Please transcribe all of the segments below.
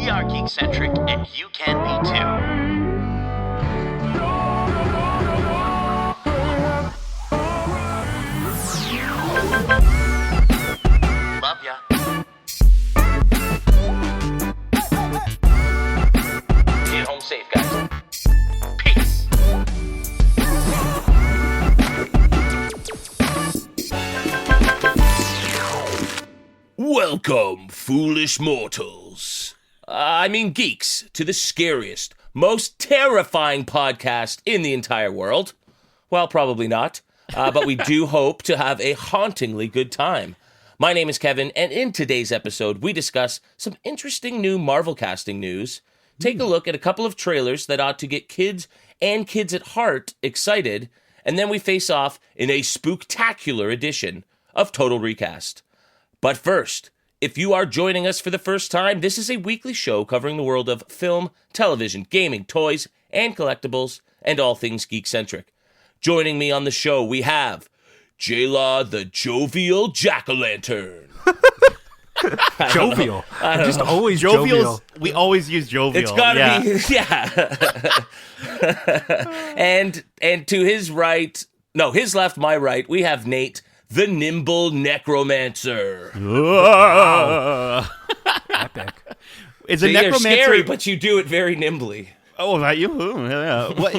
We are Geekcentric, and you can be too. Love ya. Get home safe, guys. Peace. Welcome, foolish mortals. Geeks, to the scariest, most terrifying podcast in the entire world. Well, probably not, but we do hope to have a hauntingly good time. My name is Kevin, and in today's episode, we discuss some interesting new Marvel casting news, take a look at a couple of trailers that ought to get kids and kids at heart excited, and then we face off in a spooktacular edition of Total Recast. But first, if you are joining us for the first time, this is a weekly show covering the world of film, television, gaming, toys, and collectibles, and all things geek-centric. Joining me on the show, we have J-Law, the jovial jack-o'-lantern. Jovial. Just always jovial. We always use jovial. It's gotta be, yeah. and to his right, no, his left, my right, we have Nate, the nimble necromancer. Epic. Is So a you're necromancer scary, but you do it very nimbly. Oh, that you?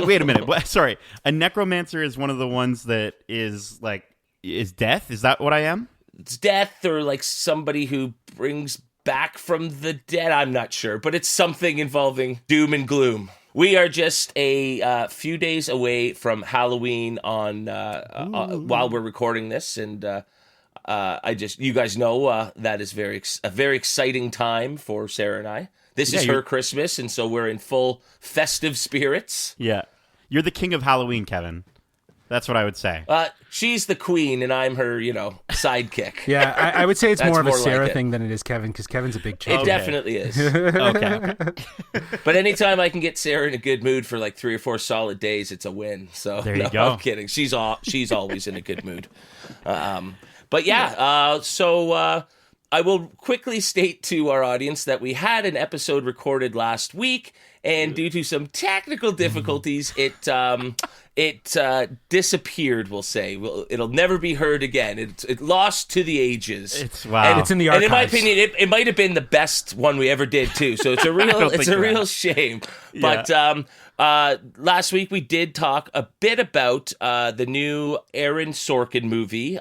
Wait a minute. Sorry. A necromancer is one of the ones that is death? Is that what I am? It's death or like somebody who brings back from the dead. I'm not sure, but it's something involving doom and gloom. We are just a few days away from Halloween on while we're recording this, and you guys know that is a very exciting time for Sarah and I. This is her Christmas, and so we're in full festive spirits. Yeah. You're the king of Halloween, Kevin. That's what I would say. She's the queen, and I'm her, sidekick. Yeah, I would say it's That's more of a more Sarah like it. thing than it is Kevin, because Kevin's a big child. It definitely is. Okay. But anytime I can get Sarah in a good mood for like 3 or 4 solid days, it's a win. So There you go. I'm kidding. She's always in a good mood. But yeah, so I will quickly state to our audience that we had an episode recorded last week, and due to some technical difficulties, it disappeared. We'll say it'll never be heard again. It lost to the ages. It's wow. And it's in the archives. And in my opinion, it might have been the best one we ever did too. So it's a real shame. Yeah. But last week we did talk a bit about the new Aaron Sorkin movie.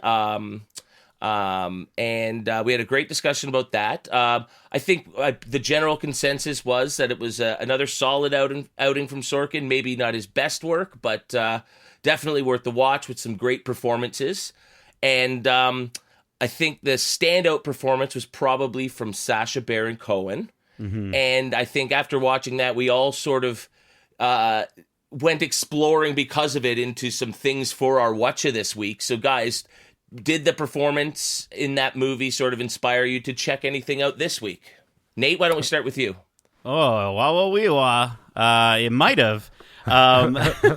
And we had a great discussion about that. I think the general consensus was that it was another solid outing from Sorkin. Maybe not his best work, but definitely worth the watch with some great performances. And I think the standout performance was probably from Sacha Baron Cohen. Mm-hmm. And I think after watching that, we all sort of went exploring because of it into some things for our watcha this week. So guys, did the performance in that movie sort of inspire you to check anything out this week? Nate, why don't we start with you? Oh, it might have. I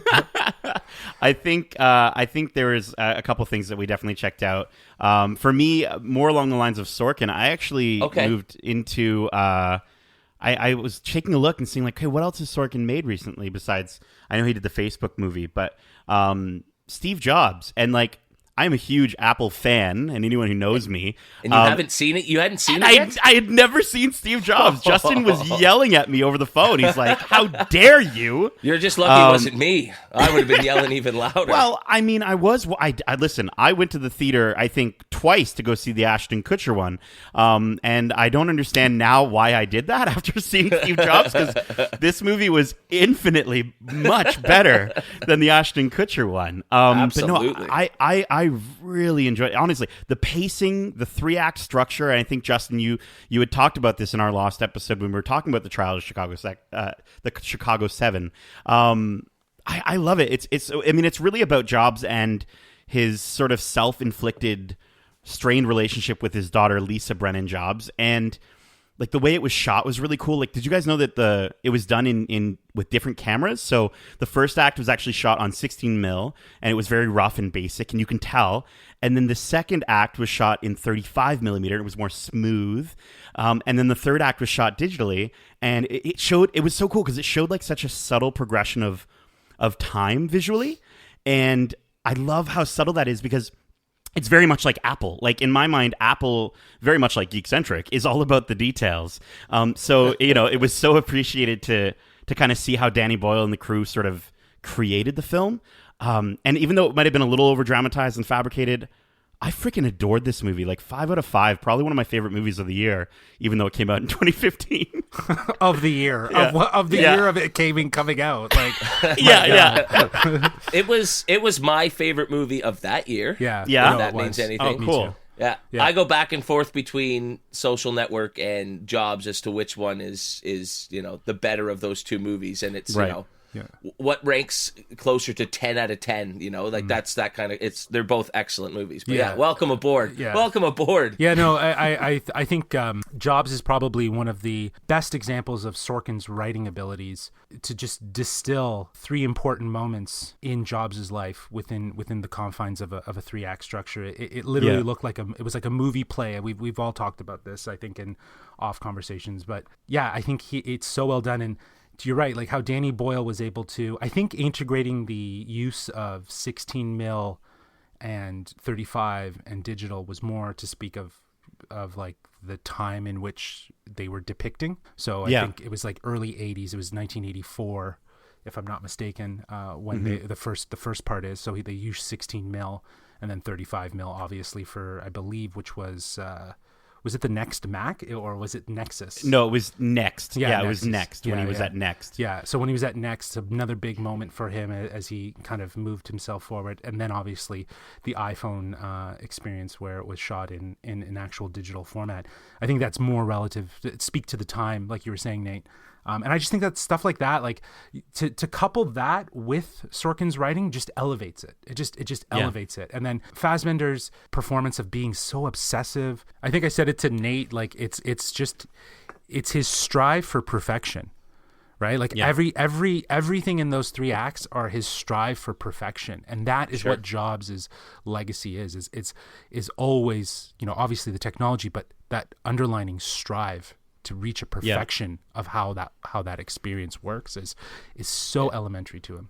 think there was a couple things that we definitely checked out. For me, more along the lines of Sorkin, I actually moved into. I was taking a look and seeing hey, what else has Sorkin made recently? Besides, I know he did the Facebook movie, but Steve Jobs, and I'm a huge Apple fan, and anyone who knows me... And you haven't seen it? You hadn't seen it yet? I had never seen Steve Jobs. Justin was yelling at me over the phone. He's like, how dare you? You're just lucky it wasn't me. I would have been yelling even louder. Well, I was... Listen, I went to the theater, I think, twice to go see the Ashton Kutcher one, and I don't understand now why I did that after seeing Steve Jobs, because this movie was infinitely much better than the Ashton Kutcher one. Absolutely. But no, I really enjoyed it. Honestly, the pacing, the 3-act structure, and I think, Justin, you had talked about this in our last episode when we were talking about the trial of Chicago, the Chicago 7. I love it. It's really about Jobs and his sort of self-inflicted strained relationship with his daughter, Lisa Brennan Jobs. And like the way it was shot was really cool. Like, did you guys know that it was done in with different cameras? So the first act was actually shot on 16 mil, and it was very rough and basic, and you can tell. And then the second act was shot in 35 millimeter. It was more smooth. And then the third act was shot digitally, and it was so cool because it showed like such a subtle progression of time visually. And I love how subtle that is because it's very much like Apple. Like, in my mind, Apple, very much like Geekcentric, is all about the details. So, it was so appreciated to kind of see how Danny Boyle and the crew sort of created the film. And even though it might have been a little over-dramatized and fabricated, I freaking adored this movie. Like 5 out of 5, probably one of my favorite movies of the year, even though it came out in 2015. Of the year. Yeah. Of the year of it coming out. Like, Yeah. It was my favorite movie of that year. Yeah. If that means anything. Oh, cool. Yeah. Yeah. I go back and forth between Social Network and Jobs as to which one is the better of those two movies, and it's Right. Yeah. what ranks closer to 10 out of 10, that's that kind of, they're both excellent movies. But yeah, welcome aboard. Yeah. Welcome aboard. Yeah, no, I think Jobs is probably one of the best examples of Sorkin's writing abilities to just distill 3 important moments in Jobs' life within the confines of a 3-act structure. It literally looked like it was like a movie play. We've all talked about this, I think, in off conversations. But yeah, I think it's so well done. And you're right, like how Danny Boyle was able to, I think, integrating the use of 16 mil and 35 and digital was more to speak of like the time in which they were depicting. So I think it was like early 80s. It was 1984, if I'm not mistaken, when the first part is. So they used 16 mil and then 35 mil, obviously, for, I believe, which was it the Next Mac or was it Nexus? No, it was Next. Yeah, it was Nexus. Next when he was at Next. Yeah, so when he was at Next, another big moment for him as he kind of moved himself forward. And then obviously the iPhone experience where it was shot in an actual digital format. I think that's more relative, speak to the time, like you were saying, Nate. And I just think that stuff like that, like to couple that with Sorkin's writing just elevates it. It just elevates it. And then Fassbender's performance of being so obsessive. I think I said it to Nate, like it's his strive for perfection, right? Like everything in those 3 acts are his strive for perfection. And that is what Jobs' legacy is always, obviously the technology, but that underlining strive to reach a perfection of how that experience works is so elementary to him.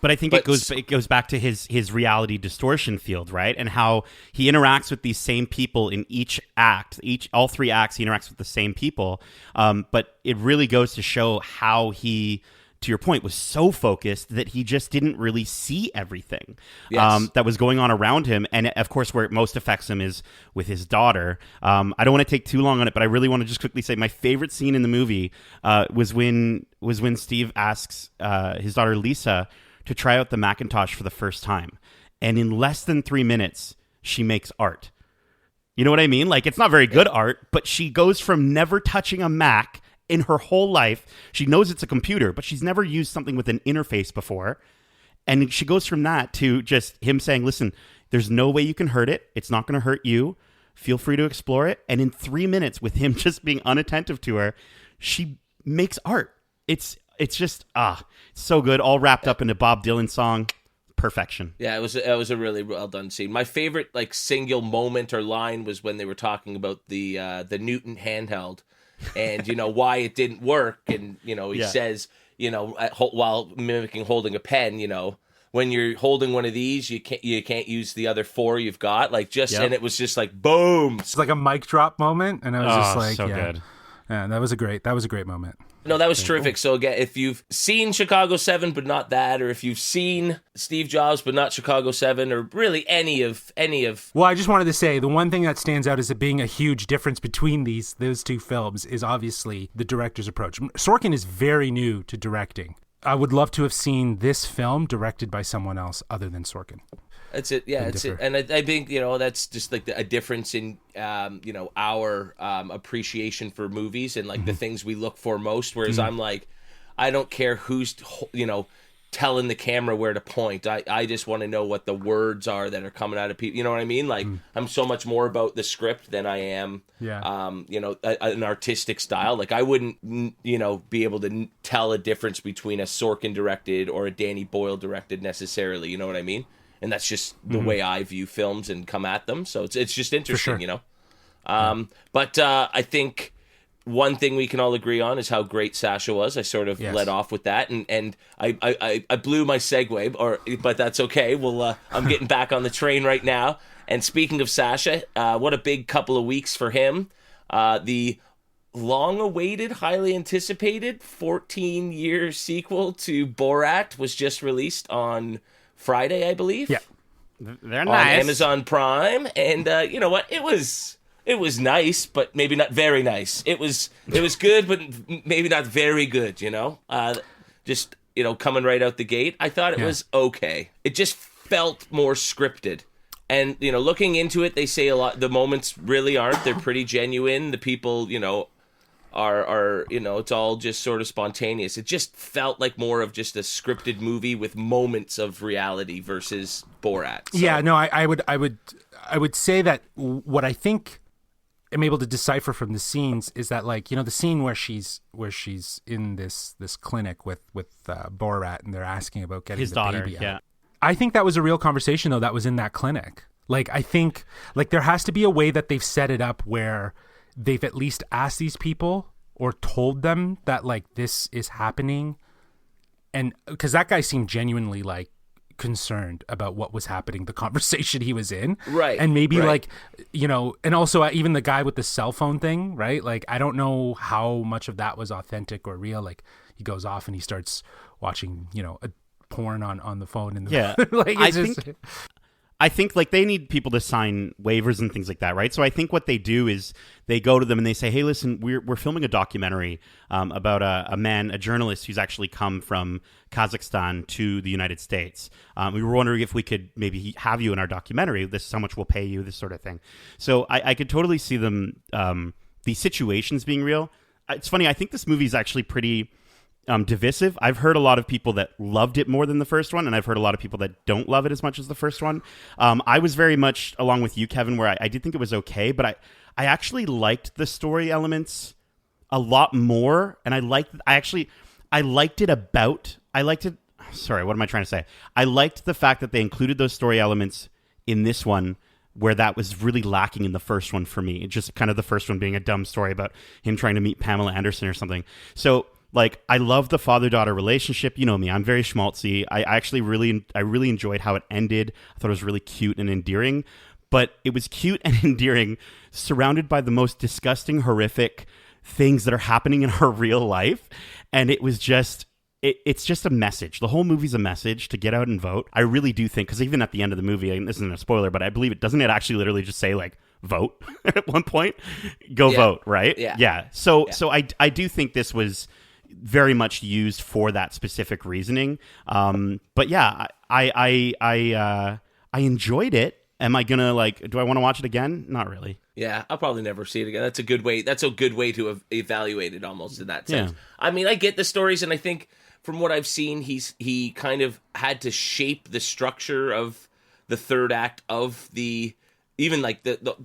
But I think it goes back to his reality distortion field, right? And how he interacts with these same people in each act. All 3 acts, he interacts with the same people. But it really goes to show how he, to your point, was so focused that he just didn't really see everything that was going on around him. And of course, where it most affects him is with his daughter. I don't want to take too long on it, but I really want to just quickly say my favorite scene in the movie was when Steve asks his daughter Lisa to try out the Macintosh for the first time. And in less than 3 minutes, she makes art. You know what I mean? Like, it's not very good art, but she goes from never touching a Mac in her whole life. She knows it's a computer, but she's never used something with an interface before. And she goes from that to just him saying, listen, there's no way you can hurt it. It's not going to hurt you. Feel free to explore it. And in 3 minutes, with him just being unattentive to her, she makes art. It's just, it's so good. All wrapped up in a Bob Dylan song. Perfection. Yeah, it was a really well done scene. My favorite like single moment or line was when they were talking about the Newton handheld. And why it didn't work, and he says, while mimicking holding a pen, when you're holding one of these, you can't use the other 4 you've got, like and it was just like boom. It's like a mic drop moment, and I was just like, so good. Yeah, that was a great moment. No, that was terrific. So again, if you've seen Chicago 7 but not that, or if you've seen Steve Jobs but not Chicago 7, or really any of Well, I just wanted to say the one thing that stands out as it being a huge difference between those 2 films is obviously the director's approach. Sorkin is very new to directing. I would love to have seen this film directed by someone else other than Sorkin. That's it. Yeah, that's it. And I think, that's just like a difference in, our appreciation for movies and like the things we look for most. Whereas I'm like, I don't care who's, telling the camera where to point. I just want to know what the words are that are coming out of people. You know what I mean? Like, I'm so much more about the script than I am, an artistic style. Like, I wouldn't, be able to tell a difference between a Sorkin directed or a Danny Boyle directed necessarily. You know what I mean? And that's just the way I view films and come at them. So it's just interesting, But I think one thing we can all agree on is how great Sasha was. I sort of led off with that, and I blew my segue, but that's okay. I'm getting back on the train right now. And speaking of Sasha, what a big couple of weeks for him. The long-awaited, highly anticipated 14-year sequel to Borat was just released on Friday, I believe. Yeah, they're on nice. Amazon Prime, and you know what? It was nice, but maybe not very nice. It was good, but maybe not very good. Just coming right out the gate, I thought it was okay. It just felt more scripted, and looking into it, they say a lot. The moments really aren't. They're pretty genuine. The people, are it's all just sort of spontaneous. It just felt like more of just a scripted movie with moments of reality versus Borat. So. Yeah, no, I would say that what I think I'm able to decipher from the scenes is that, like, the scene where she's in this clinic with Borat, and they're asking about getting his the daughter. baby out. Yeah, I think that was a real conversation though that was in that clinic. Like, I think there has to be a way that they've set it up where they've at least asked these people or told them that, like, this is happening, and because that guy seemed genuinely like concerned about what was happening, the conversation he was in, right? And maybe like, and also even the guy with the cell phone thing, right? Like, I don't know how much of that was authentic or real. Like, he goes off and he starts watching a porn on the phone, and like, I think like they need people to sign waivers and things like that, right? So I think what they do is they go to them and they say, "Hey, listen, we're filming a documentary about a journalist who's actually come from Kazakhstan to the United States. We were wondering if we could maybe have you in our documentary. This is how much we'll pay you, this sort of thing." So I could totally see them these situations being real. It's funny. I think this movie is actually pretty divisive. I've heard a lot of people that loved it more than the first one, and I've heard a lot of people that don't love it as much as the first one. I was very much along with you, Kevin, where I did think it was okay, but I actually liked the story elements a lot more, and I liked the fact that they included those story elements in this one, where that was really lacking in the first one for me. Just kind of the first one being a dumb story about him trying to meet Pamela Anderson or something. So, like, I love the father-daughter relationship. You know me, I'm very schmaltzy. I really enjoyed how it ended. I thought it was really cute and endearing. But it was cute and endearing, surrounded by the most disgusting, horrific things that are happening in her real life. And it was just... It's just a message. The whole movie's a message to get out and vote. I really do think, because even at the end of the movie, and this isn't a spoiler, but I believe it, doesn't it actually literally just say, like, vote at one point? Go vote, right? Yeah. So I do think this was very much used for that specific reasoning. But yeah, I enjoyed it. Am I gonna, like, do I want to watch it again? Not really. Yeah, I'll probably never see it again. That's a good way to evaluate it, almost, in that sense. Yeah. I mean, I get the stories, and I think from what I've seen, he kind of had to shape the structure of the third act of the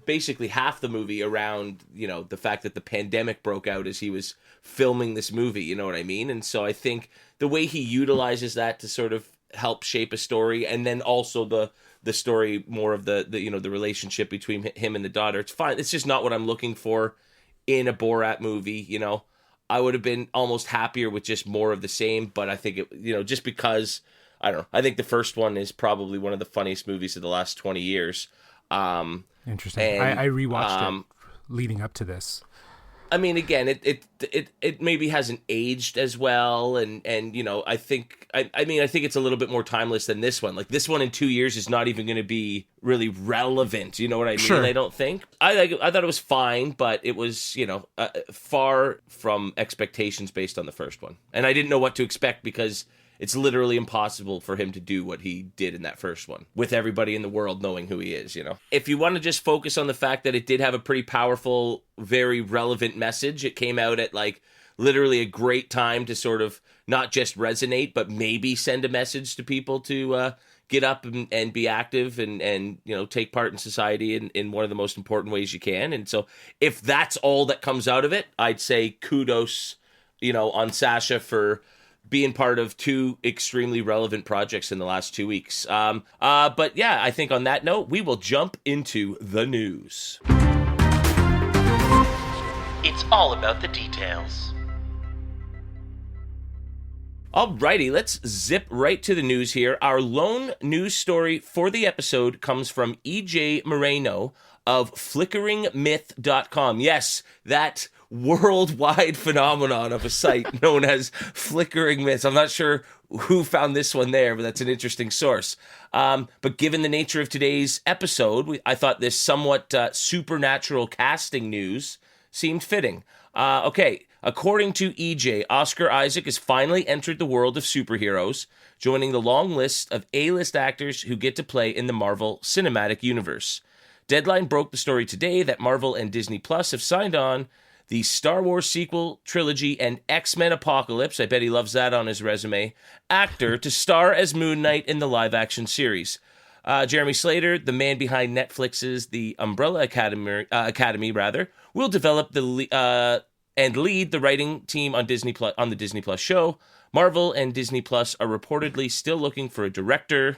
basically half the movie around, the fact that the pandemic broke out as he was filming this movie, you know what I mean? And so I think the way he utilizes that to sort of help shape a story, and then also the story more of the the relationship between him and the daughter, it's fine. It's just not what I'm looking for in a Borat movie, I would have been almost happier with just more of the same, but I think it, just because, I don't know, I think the first one is probably one of the funniest movies of the last 20 years. Interesting. And, I rewatched it leading up to this. I mean, again, it maybe hasn't aged as well, and I think it's a little bit more timeless than this one. Like, this one in 2 years is not even going to be really relevant. You know what I mean? Sure. I don't think. I thought it was fine, but it was far from expectations based on the first one, and I didn't know what to expect because It's literally impossible for him to do what he did in that first one with everybody in the world knowing who he is, If you want to just focus on the fact that it did have a pretty powerful, very relevant message, it came out at like literally a great time to sort of not just resonate, but maybe send a message to people to get up and be active and take part in society in one of the most important ways you can. And so if that's all that comes out of it, I'd say kudos, on Sasha for being part of 2 extremely relevant projects in the last 2 weeks. But yeah, I think on that note, we will jump into the news. It's all about the details. Alrighty, let's zip right to the news here. Our lone news story for the episode comes from EJ Moreno of flickeringmyth.com. Yes, that worldwide phenomenon of a site known as Flickering Myths. I'm not sure who found this one there, but that's an interesting source. But given the nature of today's episode, I thought this somewhat supernatural casting news seemed fitting. Okay, according to EJ, Oscar Isaac has finally entered the world of superheroes, joining the long list of A-list actors who get to play in the Marvel Cinematic Universe. Deadline broke the story today that Marvel and Disney Plus have signed on the Star Wars sequel trilogy and X-Men Apocalypse, I bet he loves that on his resume, actor to star as Moon Knight in the live-action series. Jeremy Slater, the man behind Netflix's The Umbrella Academy, will develop and lead the writing team on the Disney Plus show. Marvel and Disney Plus are reportedly still looking for a director.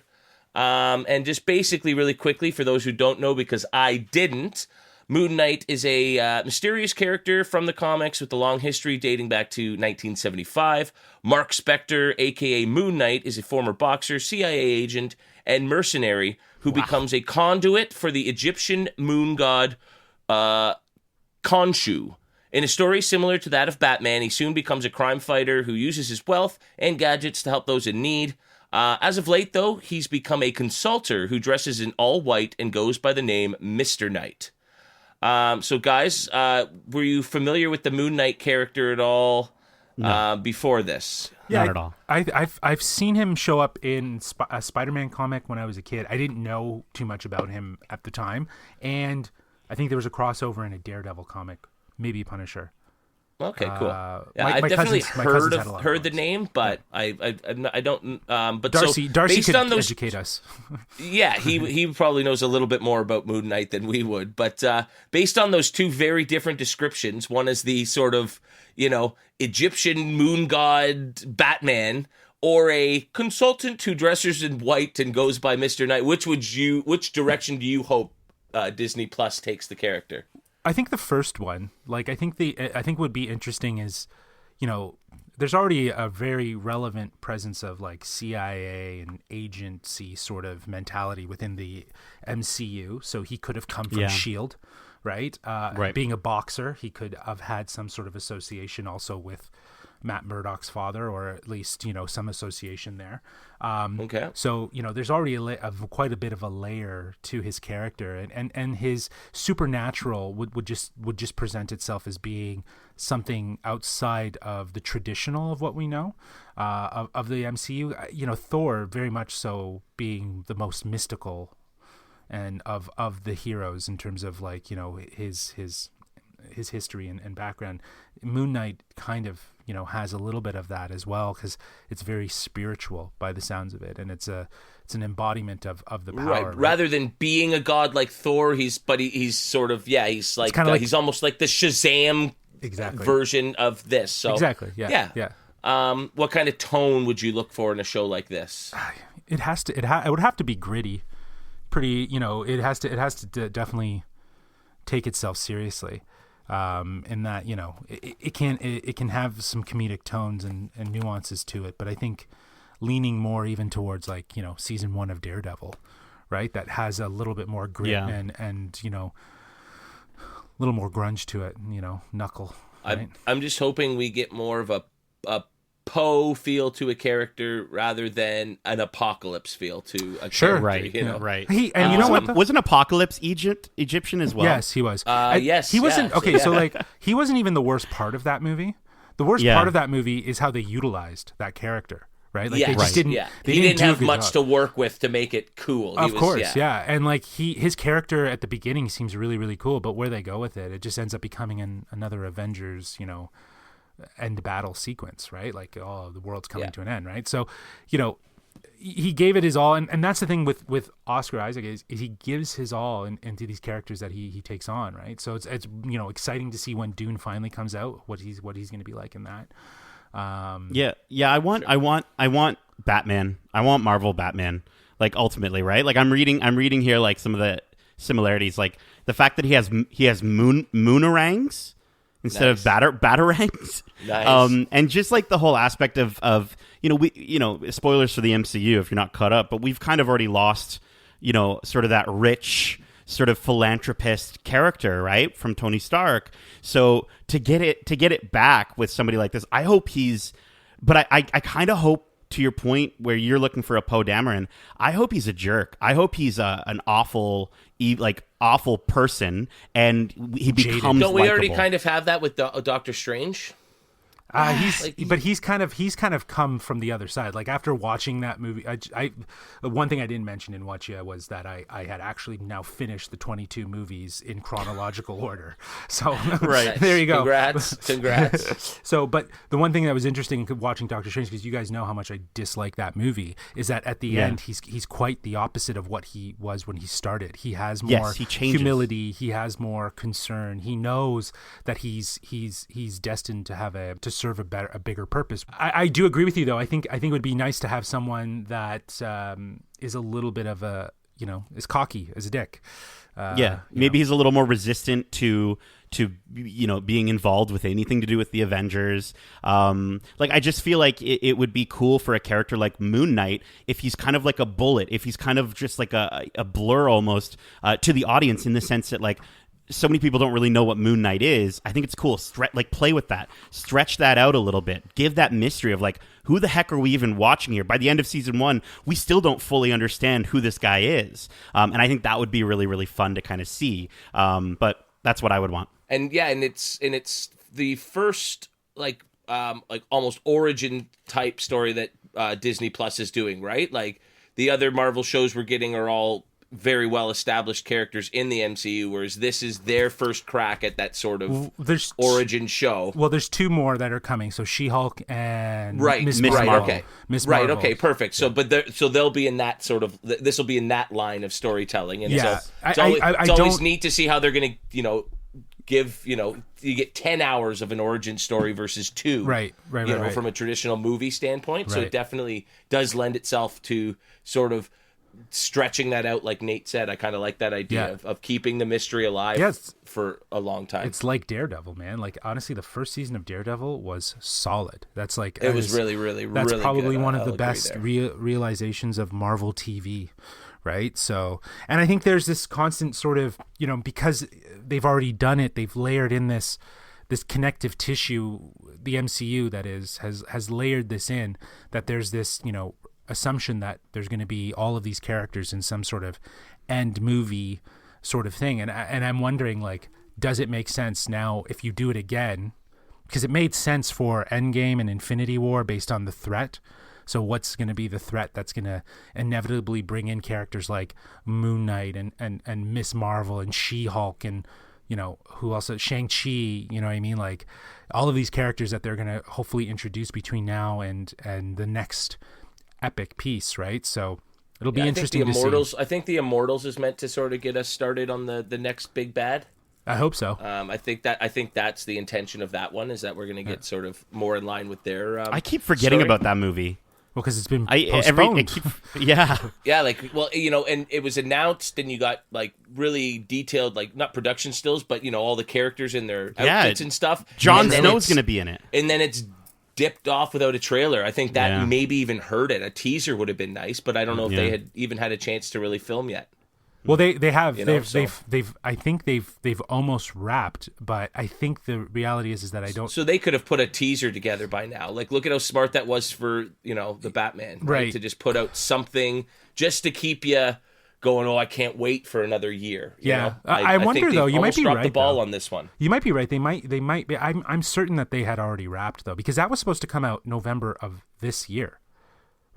And just basically, really quickly, for those who don't know, because I didn't, Moon Knight is a mysterious character from the comics with a long history dating back to 1975. Mark Spector, a.k.a. Moon Knight, is a former boxer, CIA agent, and mercenary who becomes a conduit for the Egyptian moon god Khonshu. In a story similar to that of Batman, he soon becomes a crime fighter who uses his wealth and gadgets to help those in need. As of late, though, he's become a consultor who dresses in all white and goes by the name Mr. Knight. So, guys, were you familiar with the Moon Knight character at all before this? Yeah, Not at all. I've seen him show up in a Spider-Man comic when I was a kid. I didn't know too much about him at the time, and I think there was a crossover in a Daredevil comic, maybe Punisher. Okay, cool. My I've definitely cousins had a lot heard the of name, but I don't. But Darcy based could on those, educate us. yeah, he probably knows a little bit more about Moon Knight than we would. But based on those 2 very different descriptions, one is the sort of Egyptian moon god Batman, or a consultant who dresses in white and goes by Mr. Knight. Which direction do you hope Disney Plus takes the character? I think the first one, I think would be interesting is, there's already a very relevant presence of CIA and agency sort of mentality within the MCU. So he could have come from S.H.I.E.L.D., right? Right. Being a boxer, he could have had some sort of association also with Matt Murdock's father, or at least, some association there. Okay. So, there's already quite a bit of a layer to his character, and his supernatural would just present itself as being something outside of the traditional of what we know of the MCU. Thor very much so being the most mystical and of the heroes in terms of his history and background. Moon Knight kind of has a little bit of that as well, because it's very spiritual by the sounds of it, and it's an embodiment of the power. Right. Rather than being a god like Thor, he's sort of he's like he's almost like the Shazam version of this. So exactly. Yeah. What kind of tone would you look for in a show like this? It would have to be gritty, pretty. It has to definitely take itself seriously. In that it can have some comedic tones and nuances to it, but I think leaning more even towards season 1 of Daredevil, right? That has a little bit more grit and a little more grunge to it. Knuckle. Right? I'm just hoping we get more of a Poe feel to a character rather than an Apocalypse feel to a character. Right. Right. And you know what? Wasn't Apocalypse Egyptian as well? Yes, he was. Yes. He wasn't. Yeah, okay, so he wasn't even the worst part of that movie. The worst part of that movie is how they utilized that character. right? Like Yeah, they just didn't. Yeah. They He didn't do a have good much job. to work with to make it cool. Of course, yeah. And like his character at the beginning seems really, really cool, but where they go with it, it just ends up becoming another Avengers, end battle sequence, right? Like, oh, the world's coming to an end, right? So, he gave it his all, and that's the thing with Oscar Isaac is he gives his all into these characters that he takes on, right? So it's exciting to see when Dune finally comes out, what he's going to be like in that. I want Batman. I want Marvel Batman. Like ultimately, right? Like I'm reading here like some of the similarities, like the fact that he has moonarangs instead of batarangs. Nice. And just like the whole aspect of spoilers for the MCU if you're not caught up, but we've kind of already lost, sort of that rich sort of philanthropist character, right, from Tony Stark. So to get it back with somebody like this, I hope but I kind of hope, to your point where you're looking for a Poe Dameron, I hope he's a jerk. I hope he's an awful person, and he becomes. Don't we likable. already kind of have that with Doctor Strange? He's kind of come from the other side. Like after watching that movie, I one thing I didn't mention in Watch Ya was that I had actually now finished the 22 movies in chronological order. So right there you go. Congrats. So, but the one thing that was interesting watching Doctor Strange, because you guys know how much I dislike that movie, is that at the end he's quite the opposite of what he was when he started. He has more humility. He has more concern. He knows that he's destined to have to serve a bigger purpose. I do agree with you though. I think it would be nice to have someone that is a little bit of is cocky as a dick. Maybe he's a little more resistant to being involved with anything to do with the Avengers. I just feel like it would be cool for a character like Moon Knight if he's kind of like a bullet, if he's kind of just like a blur almost to the audience, in the sense that like so many people don't really know what Moon Knight is. I think it's cool. Play with that. Stretch that out a little bit. Give that mystery of like, who the heck are we even watching here? By the end of season 1, we still don't fully understand who this guy is. And I think that would be really, really fun to kind of see. But that's what I would want. And it's the first almost origin type story that Disney Plus is doing, right? Like the other Marvel shows we're getting are all very well established characters in the MCU, whereas this is their first crack at that sort of origin show. Well, there's 2 more that are coming. So She-Hulk and Miss Marvel. Okay. Miss Marvel. Right. Okay. Perfect. So, so they'll be in that sort of. This will be in that line of storytelling, and so it's always neat to see how they're going to, give you get 10 hours of an origin story versus 2. Right. From a traditional movie standpoint. So it definitely does lend itself to sort of stretching that out, like Nate said. I kind of like that idea of keeping the mystery alive for a long time. It's like Daredevil, man. Like honestly, the first season of Daredevil was solid. That's like it was really, really, that's really probably good. one of the best realizations of Marvel TV, right? So, and I think there's this constant sort of because they've already done it, they've layered in this connective tissue. The MCU that has layered this in, that there's this assumption that there's going to be all of these characters in some sort of end movie sort of thing, and I'm wondering, like, does it make sense now if you do it again? Because it made sense for Endgame and Infinity War based on the threat. So what's going to be the threat that's going to inevitably bring in characters like Moon Knight and Miss Marvel and She-Hulk and who else? Shang-Chi, you know what I mean? Like all of these characters that they're going to hopefully introduce between now and the next epic piece, right? So it'll be interesting to see. I think the Immortals is meant to sort of get us started on the next big bad. I hope so. I think that's the intention of that one, is that we're going to get sort of more in line with their I keep forgetting about that movie. Well, because it's been postponed. Yeah, and it was announced, and you got like really detailed, like not production stills, but all the characters in their outfits and stuff. Jon Snow's going to be in it, and then it's dipped off without a trailer. I think that maybe even hurt it. A teaser would have been nice, but I don't know if they had even had a chance to really film yet. Well, they have. I think they've almost wrapped, but I think the reality is that I don't. So they could have put a teaser together by now. Like, look at how smart that was for the Batman, right? To just put out something just to keep you going. Oh, I can't wait for another year. I wonder though. You might be dropped right. The ball on this one. You might be right. They might be. I'm certain that they had already wrapped though, because that was supposed to come out November of this year.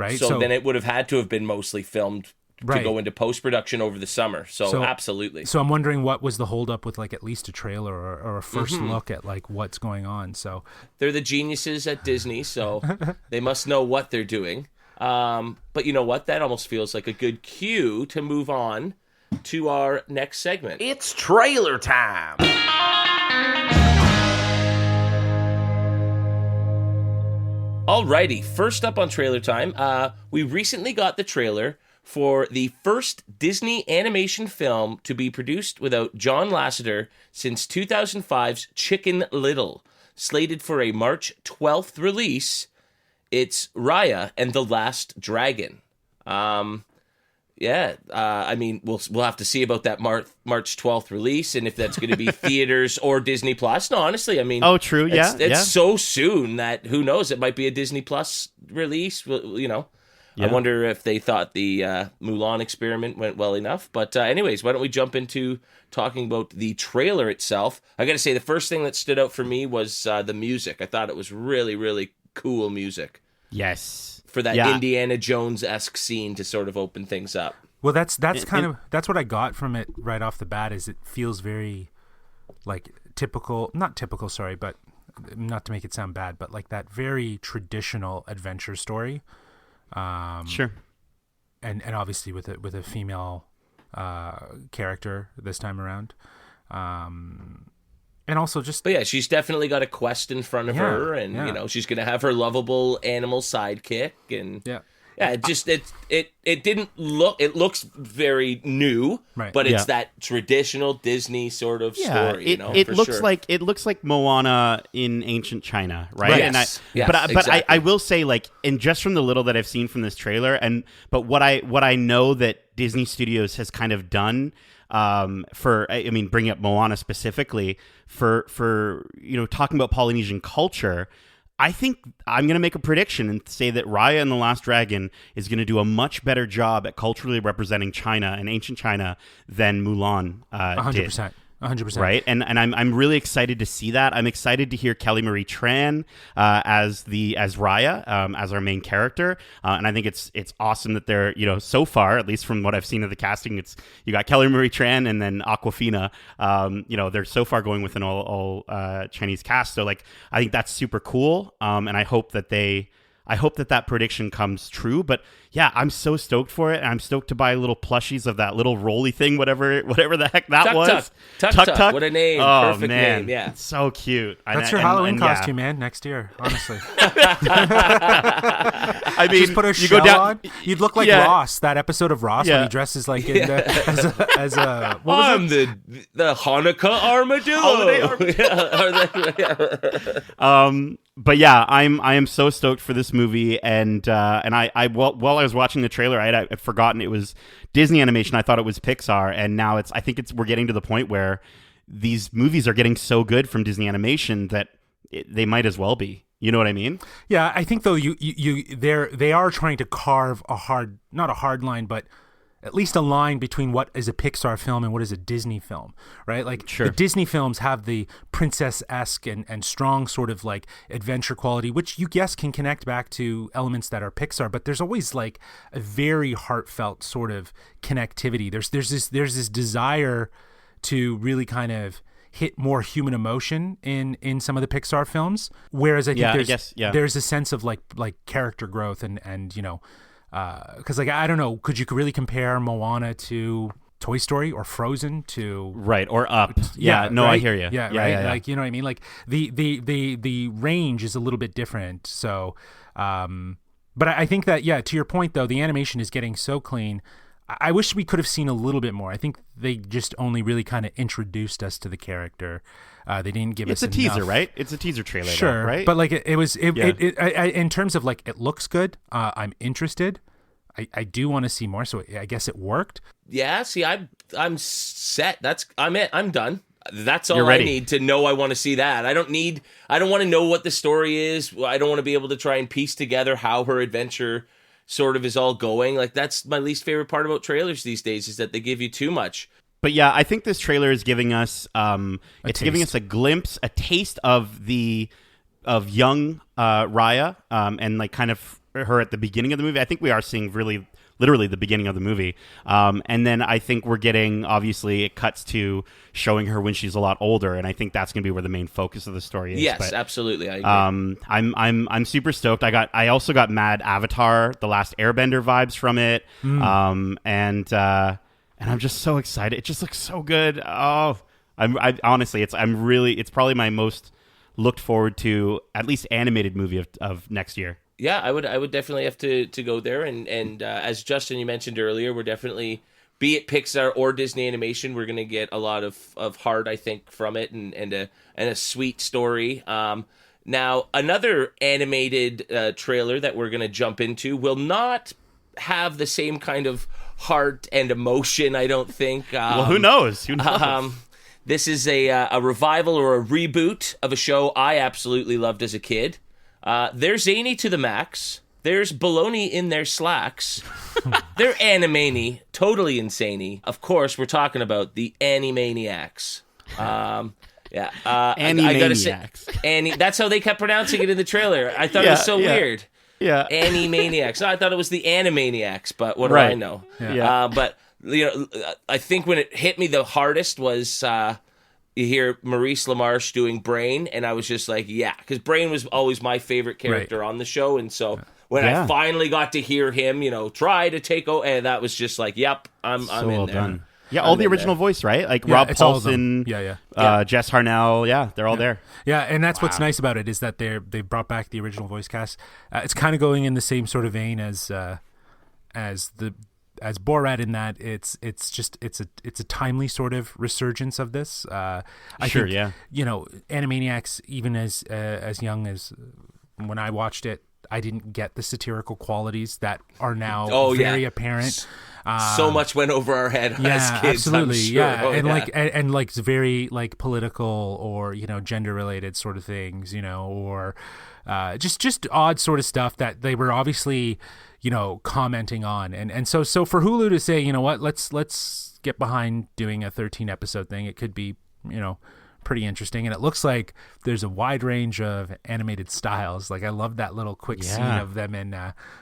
right? So then it would have had to have been mostly filmed to go into post-production over the summer. So absolutely. So I'm wondering what was the holdup with like at least a trailer or a first look at like what's going on. So they're the geniuses at Disney, so they must know what they're doing. But you know what? That almost feels like a good cue to move on to our next segment. It's trailer time. Alrighty, first up on trailer time, we recently got the trailer for the first Disney animation film to be produced without John Lasseter since 2005's Chicken Little. Slated for a March 12th release, it's Raya and the Last Dragon. I mean, we'll have to see about that March 12th release and if that's going to be theaters or Disney Plus. No, honestly, I mean, true, it's so soon that who knows? It might be a Disney Plus release. You know, I wonder if they thought the Mulan experiment went well enough. But anyways, why don't we jump into talking about the trailer itself? I got to say, the first thing that stood out for me was the music. I thought it was really, really cool music. Yes. For that Indiana Jones-esque scene to sort of open things up. Well, that's what I got from it right off the bat. Is it feels very like not typical, sorry, but not to make it sound bad, but like that very traditional adventure story. Sure. And obviously with a female character this time around. And also But yeah, she's definitely got a quest in front of her, and you know, she's gonna have her lovable animal sidekick, and it didn't look. It looks very new, right? But it's that traditional Disney sort of story. It looks like Moana in ancient China, right? Yes. But I will say, like, and just from the little that I've seen from this trailer, but what I know that Disney Studios has kind of done. Bringing up Moana specifically for talking about Polynesian culture, I think I'm going to make a prediction and say that Raya and the Last Dragon is going to do a much better job at culturally representing China and ancient China than Mulan 100%. 100%. Right, and I'm really excited to see that. I'm excited to hear Kelly Marie Tran as Raya, as our main character, and I think it's awesome that they're so far, at least from what I've seen of the casting, you got Kelly Marie Tran and then Awkwafina. They're so far going with an all Chinese cast, so like I think that's super cool, and I hope that prediction comes true. But yeah, I'm so stoked for it, and I'm stoked to buy little plushies of that little rolly thing, whatever the heck that was. Tuk. What a name! Oh, perfect man. name. Yeah, it's so cute. That's your Halloween costume, man. Next year, honestly. I mean, just put a shell on. You'd look like Ross. That episode of Ross when he dresses like as a what was it? the Hanukkah armadillo. But yeah, I am so stoked for this movie, and while I was watching the trailer, I'd forgotten it was Disney Animation. I thought it was Pixar, and now we're getting to the point where these movies are getting so good from Disney Animation that they might as well be. You know what I mean? Yeah, I think though they are trying to carve not a hard line, but at least a line between what is a Pixar film and what is a Disney film, right? Like the Disney films have the princess-esque and strong sort of like adventure quality, which you guess can connect back to elements that are Pixar, but there's always like a very heartfelt sort of connectivity. There's this desire to really kind of hit more human emotion in some of the Pixar films, whereas I think there's a sense of like character growth and because like I don't know, could you really compare Moana to Toy Story or Frozen to or Up? Right? I hear you. Yeah, right. Yeah. Like you know what I mean. Like the range is a little bit different. So, but I think that to your point though, the animation is getting so clean. I wish we could have seen a little bit more. I think they just only really kind of introduced us to the character. They didn't give us enough. It's a teaser, right? It's a teaser trailer, sure, though, right? But like it was in terms of like it looks good. I'm interested. I do want to see more, so I guess it worked. Yeah, see, I'm set. I'm it. I'm done. That's all I need to know. I want to see that. I don't want to know what the story is. I don't want to be able to try and piece together how her adventure sort of is all going. Like that's my least favorite part about trailers these days is that they give you too much. But yeah, I think this trailer is giving us giving us a glimpse, a taste of young Raya, and like kind of her at the beginning of the movie. I think we are seeing really literally the beginning of the movie. And then I think we're getting, obviously, it cuts to showing her when she's a lot older, and I think that's going to be where the main focus of the story is. Yes, but, absolutely. I agree. I'm super stoked. I also got mad Avatar, The Last Airbender vibes from it. And I'm just so excited. It just looks so good. Oh, honestly, it's probably my most looked forward to, at least animated movie of next year. Yeah, I would definitely have to go there, and as Justin, you mentioned earlier, we're definitely, be it Pixar or Disney Animation, we're going to get a lot of heart, I think, from it, and a sweet story. Now, another animated trailer that we're going to jump into will not have the same kind of heart and emotion, I don't think. Well, who knows? This is a revival or a reboot of a show I absolutely loved as a kid. They're zany to the max. There's baloney in their slacks. They're animany, totally insane-y. Of course, we're talking about the Animaniacs. Yeah. I gotta say, that's how they kept pronouncing it in the trailer. I thought it was so weird. Yeah. Animaniacs. I thought it was the Animaniacs, but what do I know? Yeah. But, I think when it hit me the hardest was... you hear Maurice LaMarche doing Brain, and I was just like, yeah, because Brain was always my favorite character on the show, and so when I finally got to hear him, try to take over, and that was just like, yep, I'm in there. Done. Yeah, all the original voice, right? Like Rob Paulson, Jess Harnell, they're all there. Yeah, and that's what's nice about it is that they brought back the original voice cast. It's kind of going in the same sort of vein as Borat, in that it's a timely sort of resurgence of this. I think, Animaniacs, even as young as when I watched it, I didn't get the satirical qualities that are now very apparent. So much went over our head as kids. Absolutely, I'm sure. And like very like political or gender related sort of things, or just odd sort of stuff that they were obviously commenting on, and so for Hulu to say, what, let's get behind doing a 13 episode thing, it could be pretty interesting. And it looks like there's a wide range of animated styles. Like, I love that little quick scene of them in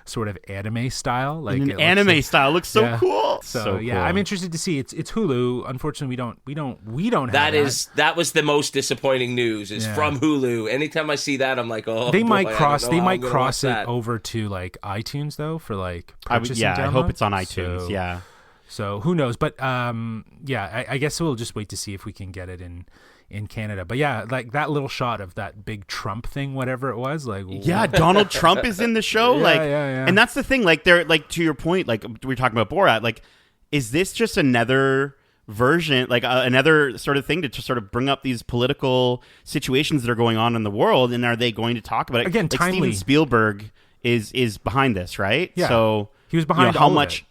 sort of anime style. Like an anime style looks so cool. So cool. I'm interested to see. It's Hulu. Unfortunately, we don't have that was the most disappointing news from Hulu. Anytime I see that, I'm like, oh, they might cross it over to like iTunes though, for like purchasing download. I hope it's on iTunes. So who knows? But I guess we'll just wait to see if we can get it in Canada. But yeah, like that little shot of that big Trump thing, whatever it was, like Donald Trump is in the show. Yeah. And that's the thing, like, they're like, to your point, like we were talking about Borat, like, is this just another version, like another sort of thing to sort of bring up these political situations that are going on in the world, and are they going to talk about it again? Like, timely. Steven Spielberg is behind this, right? So he was behind how all much of it.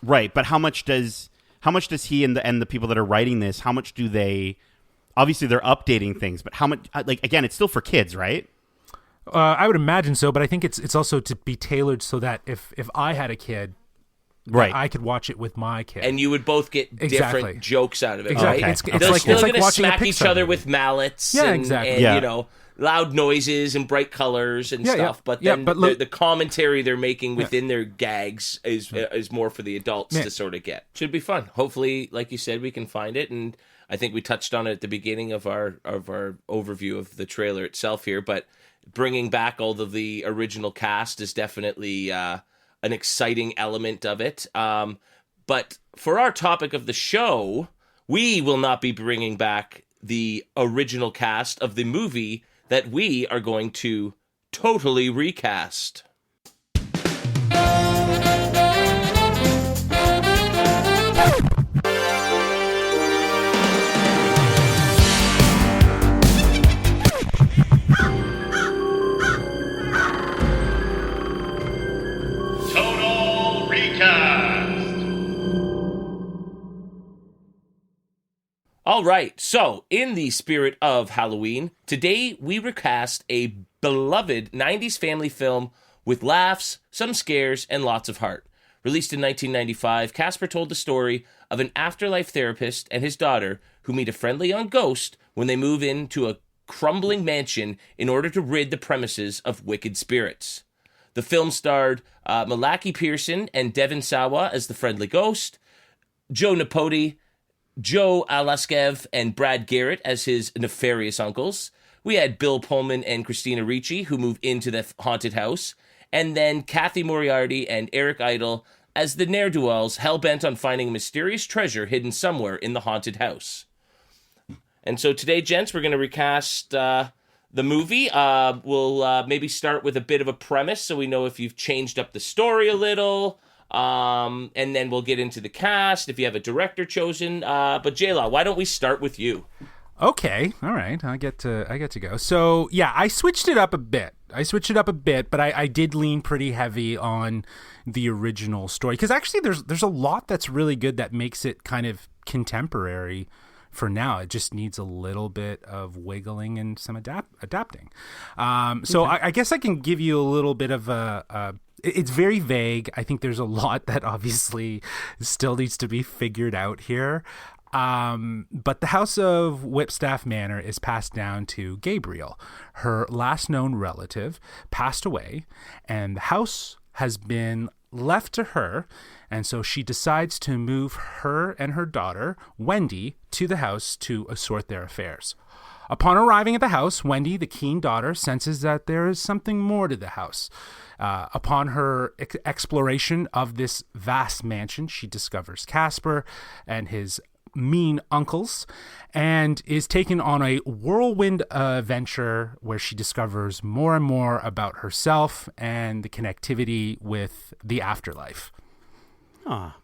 Right, but how much does he and the people that are writing this, how much do they, obviously they're updating things, but how much, like, again, it's still for kids, right? I would imagine so, but I think it's also to be tailored so that if I had a kid, right, I could watch it with my kid, and you would both get different jokes out of it. Exactly, right? It's They're like still going to watching smack a each Pixar other movie. with mallets, and loud noises and bright colors and stuff. But then the commentary they're making within their gags is more for the adults to sort of get. Should be fun. Hopefully, like you said, we can find it, and I think we touched on it at the beginning of our overview of the trailer itself here. But bringing back all of the original cast is definitely an exciting element of it. But for our topic of the show, we will not be bringing back the original cast of the movie that we are going to totally recast. Total Recast. All right, so in the spirit of Halloween, today we recast a beloved 90s family film with laughs, some scares, and lots of heart. Released in 1995, Casper told the story of an afterlife therapist and his daughter who meet a friendly young ghost when they move into a crumbling mansion in order to rid the premises of wicked spirits. The film starred Malaki Pearson and Devin Sawa as the friendly ghost, Joe Napodi, Joe Alaskev, and Brad Garrett as his nefarious uncles. We had Bill Pullman and Christina Ricci, who move into the haunted house, and then Kathy Moriarty and Eric Idle as the ne'er-do-wells hell-bent on finding a mysterious treasure hidden somewhere in the haunted house. And so today, gents, we're going to recast the movie. We'll maybe start with a bit of a premise so we know if you've changed up the story a little. And then we'll get into the cast, if you have a director chosen. But J-Law, why don't we start with you? Okay, all right. I get to go. So yeah, I switched it up a bit. But I did lean pretty heavy on the original story because actually there's a lot that's really good that makes it kind of contemporary for now. It just needs a little bit of wiggling and some adapting. So I guess I can give you a little bit of it's very vague. I think there's a lot that obviously still needs to be figured out here. But the House of Whipstaff Manor is passed down to Gabriel. Her last known relative passed away, and the house has been left to her, and so she decides to move her and her daughter, Wendy, to the house to sort their affairs. Upon arriving at the house, Wendy, the keen daughter, senses that there is something more to the house. Upon her exploration of this vast mansion, she discovers Casper and his mean uncles and is taken on a whirlwind adventure where she discovers more and more about herself and the connectivity with the afterlife.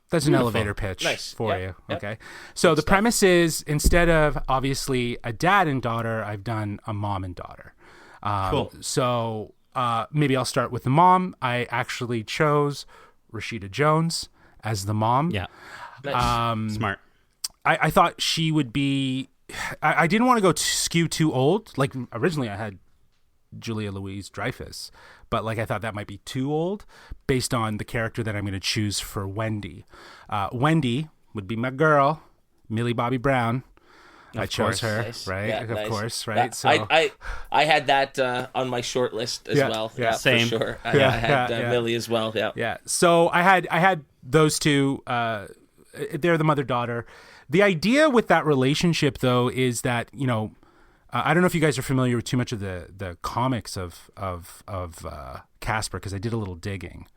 That's an elevator pitch for you. Yep. Okay. So the premise is, instead of obviously a dad and daughter, I've done a mom and daughter. Cool. So maybe I'll start with the mom. I actually chose Rashida Jones as the mom. Yeah. Nice. Smart. I thought she would be... I didn't want to go skew too old. Like, originally I had Julia Louis-Dreyfus, but I thought that might be too old based on the character that I'm going to choose for Wendy. Wendy would be my girl, Millie Bobby Brown. I chose her, nice. right? Yeah, of nice. course, right? So I had that on my short list as well. Yeah, same. For sure. I had Millie as well. Yeah. Yeah. So I had those two. They're the mother-daughter. The idea with that relationship, though, is that, I don't know if you guys are familiar with too much of the comics of Casper, because I did a little digging.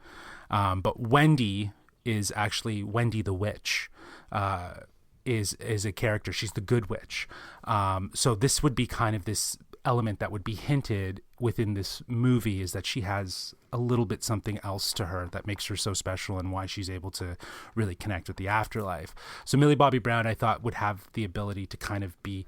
But Wendy is actually Wendy the Witch, is a character. She's the good witch. So this would be kind of this element that would be hinted within this movie, is that she has a little bit something else to her that makes her so special and why she's able to really connect with the afterlife. So Millie Bobby Brown, I thought, would have the ability to kind of be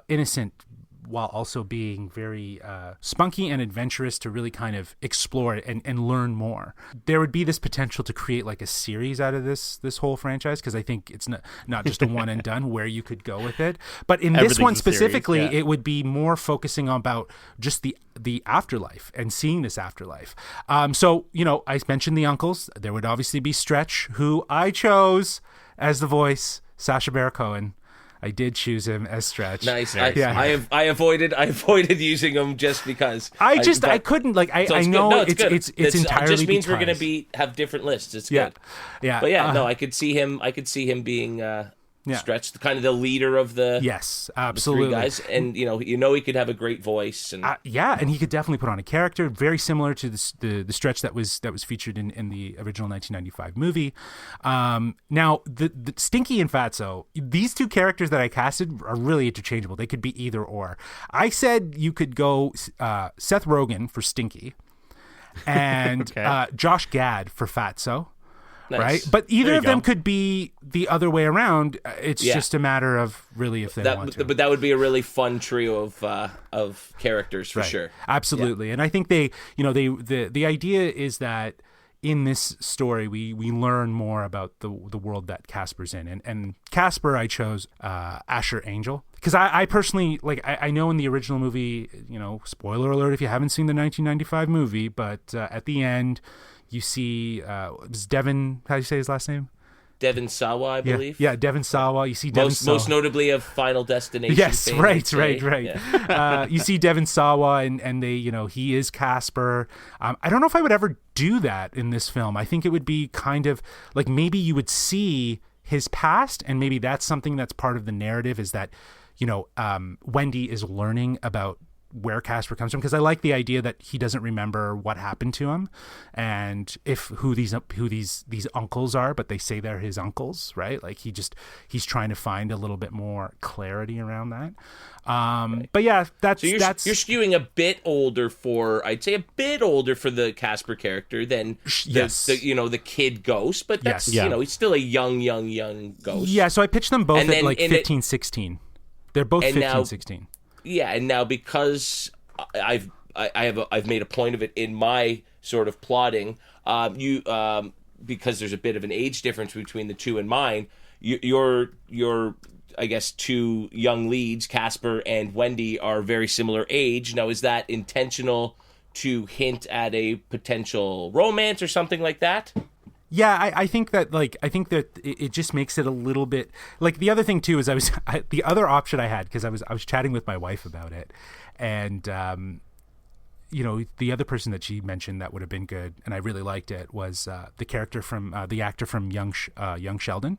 innocent while also being very spunky and adventurous, to really kind of explore it and learn more. There would be this potential to create like a series out of this whole franchise, because I think it's not just a one and done where you could go with it. But in this one specifically, it would be more focusing about just the afterlife and seeing this afterlife. So, I mentioned the uncles. There would obviously be Stretch, who I chose as the voice, Sacha Baron Cohen. I did choose him as Stretch. Nice. I avoided using him just because. I couldn't. I know it's entirely. It just means because. we're going to have different lists. It's good. Yeah. But I could see him being Stretch, kind of the leader of the absolutely the three guys, and he could have a great voice, and and he could definitely put on a character very similar to the Stretch that was featured in the original 1995 movie. Now the Stinky and Fatso, these two characters that I casted are really interchangeable. They could be either or. I said you could go Seth Rogen for Stinky and Josh Gad for Fatso. Nice. Right, but either of them could be the other way around. It's just a matter of really if they want to. But that would be a really fun trio of characters for sure. Absolutely, and I think the idea is that in this story we learn more about the world that Casper's in, and Casper I chose Asher Angel, because I personally I know in the original movie, spoiler alert if you haven't seen the 1995 movie, but at the end. You see, is Devin, how do you say his last name? Devon Sawa, I believe. Yeah, Devon Sawa. You see Devon Sawa. Most notably of Final Destination. Yes, fame, right. Yeah. You see Devon Sawa, and they, he is Casper. I don't know if I would ever do that in this film. I think it would be kind of like maybe you would see his past, and maybe that's something that's part of the narrative is that, Wendy is learning about where Casper comes from, because I like the idea that he doesn't remember what happened to him and who these uncles are, but they say they're his uncles, right? Like he's trying to find a little bit more clarity around that. Right. But yeah, that's you're skewing a bit older I'd say a bit older for the Casper character than the kid ghost, but that's he's still a young ghost. Yeah, so I pitched them both at like 15, 16. They're both 15, 16. Yeah, and now because I've made a point of it in my sort of plotting, because there's a bit of an age difference between the two and mine, your I guess two young leads, Casper and Wendy, are very similar age. Now, is that intentional to hint at a potential romance or something like that? Yeah, I think that it just makes it a little bit like the other thing too is the other option I had, because I was chatting with my wife about it, and the other person that she mentioned that would have been good and I really liked it was the character from the actor from Young Sheldon.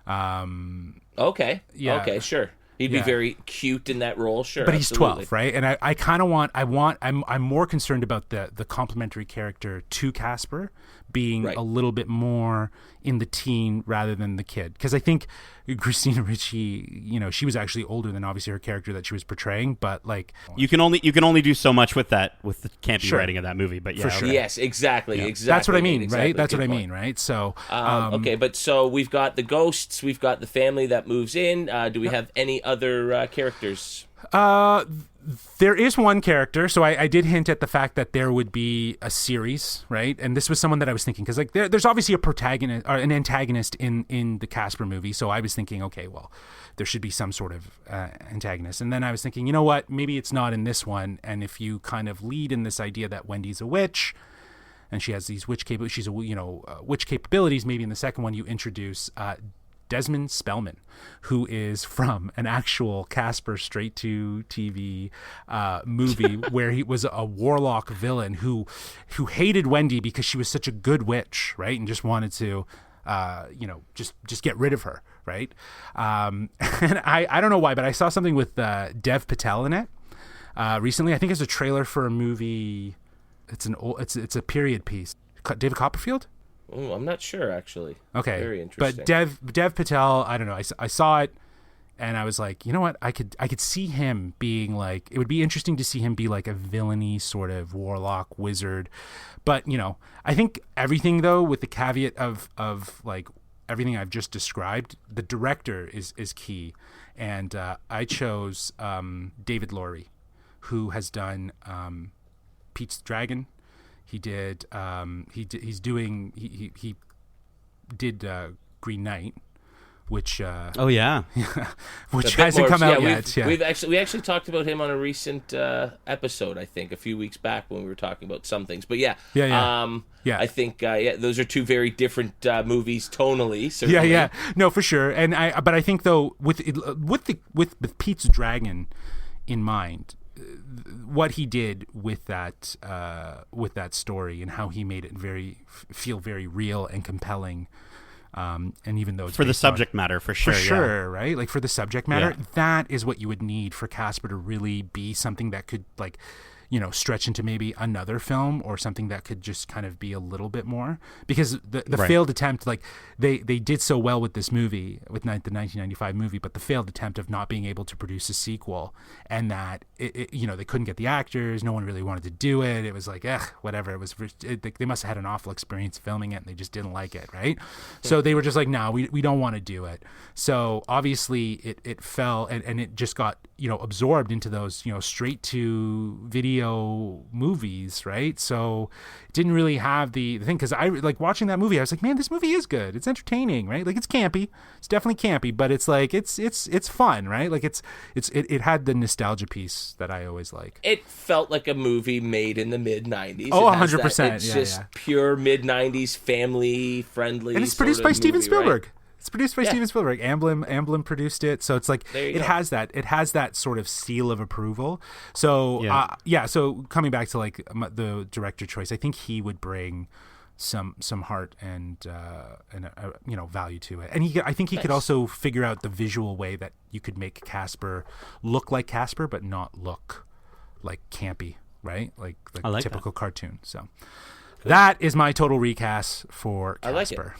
Okay. Yeah. Okay. Sure. He'd be very cute in that role, sure. But he's 12, right? And I kind of I'm more concerned about the complementary character to Casper being a little bit more in the teen rather than the kid. Because I think Christina Ricci, she was actually older than obviously her character that she was portraying, but like you can only do so much with the campy writing of that movie. But yeah, for sure. Yes, exactly. That's what I mean, right? That's what I mean, right? So okay, but so we've got the ghosts, we've got the family that moves in. Do we have any other characters? There is one character, so I did hint at the fact that there would be a series, right? And this was someone that I was thinking, because like there's obviously a protagonist or an antagonist in the Casper movie, so I was thinking, okay, well, there should be some sort of antagonist. And then I was thinking, you know what, maybe it's not in this one, and if you kind of lead in this idea that Wendy's a witch, and she has these witch capabilities, maybe in the second one you introduce Desmond Spellman, who is from an actual Casper straight-to-TV movie where he was a warlock villain who hated Wendy because she was such a good witch, right? And just wanted to, just get rid of her, right? And I don't know why, but I saw something with Dev Patel in it recently. I think it's a trailer for a movie. It's a period piece. David Copperfield? Oh, I'm not sure, actually. Okay. Very interesting. But Dev Patel, I don't know. I saw it, and I was like, you know what? I could see him being like, it would be interesting to see him be like a villainy sort of warlock wizard. But, I think everything, though, with the caveat of like everything I've just described, the director is key. And I chose David Laurie, who has done Pete's Dragon. He did. He did Green Knight, which. Which hasn't come out yet. We actually talked about him on a recent episode. I think a few weeks back when we were talking about some things. But yeah. I think those are two very different movies tonally. Certainly. Yeah. No, for sure. But I think though with Pete's Dragon in mind, what he did with that story and how he made it feel very real and compelling, and even though it's for the subject matter, for sure, right? Like for the subject matter, that is what you would need for Casper to really be something that could like, stretch into maybe another film or something that could just kind of be a little bit more, because the failed attempt, like they did so well with this movie, with the 1995 movie, but the failed attempt of not being able to produce a sequel, and that they couldn't get the actors, no one really wanted to do it. It was like, whatever. They must have had an awful experience filming it, and they just didn't like it, right? So they were just like, no, we don't want to do it. So obviously it fell, and it just got absorbed into those straight to video studio movies, right? So it didn't really have the thing, because I like watching that movie. I was like, man, this movie is good. It's entertaining, right? Like it's campy. It's definitely campy, but it's like it's fun, right? Like it had the nostalgia piece that I always like. It felt like a movie made in the mid 90s. Oh, 100%. It's just pure mid 90s family friendly. And it's produced by Steven Spielberg. Right? It's produced by Steven Spielberg. Amblin produced it, so it's like it has that sort of seal of approval. So so coming back to like the director choice, I think he would bring some heart and value to it, and I think he could also figure out the visual way that you could make Casper look like Casper, but not look like campy, right? Like typical cartoon. So that is my total recast for Casper.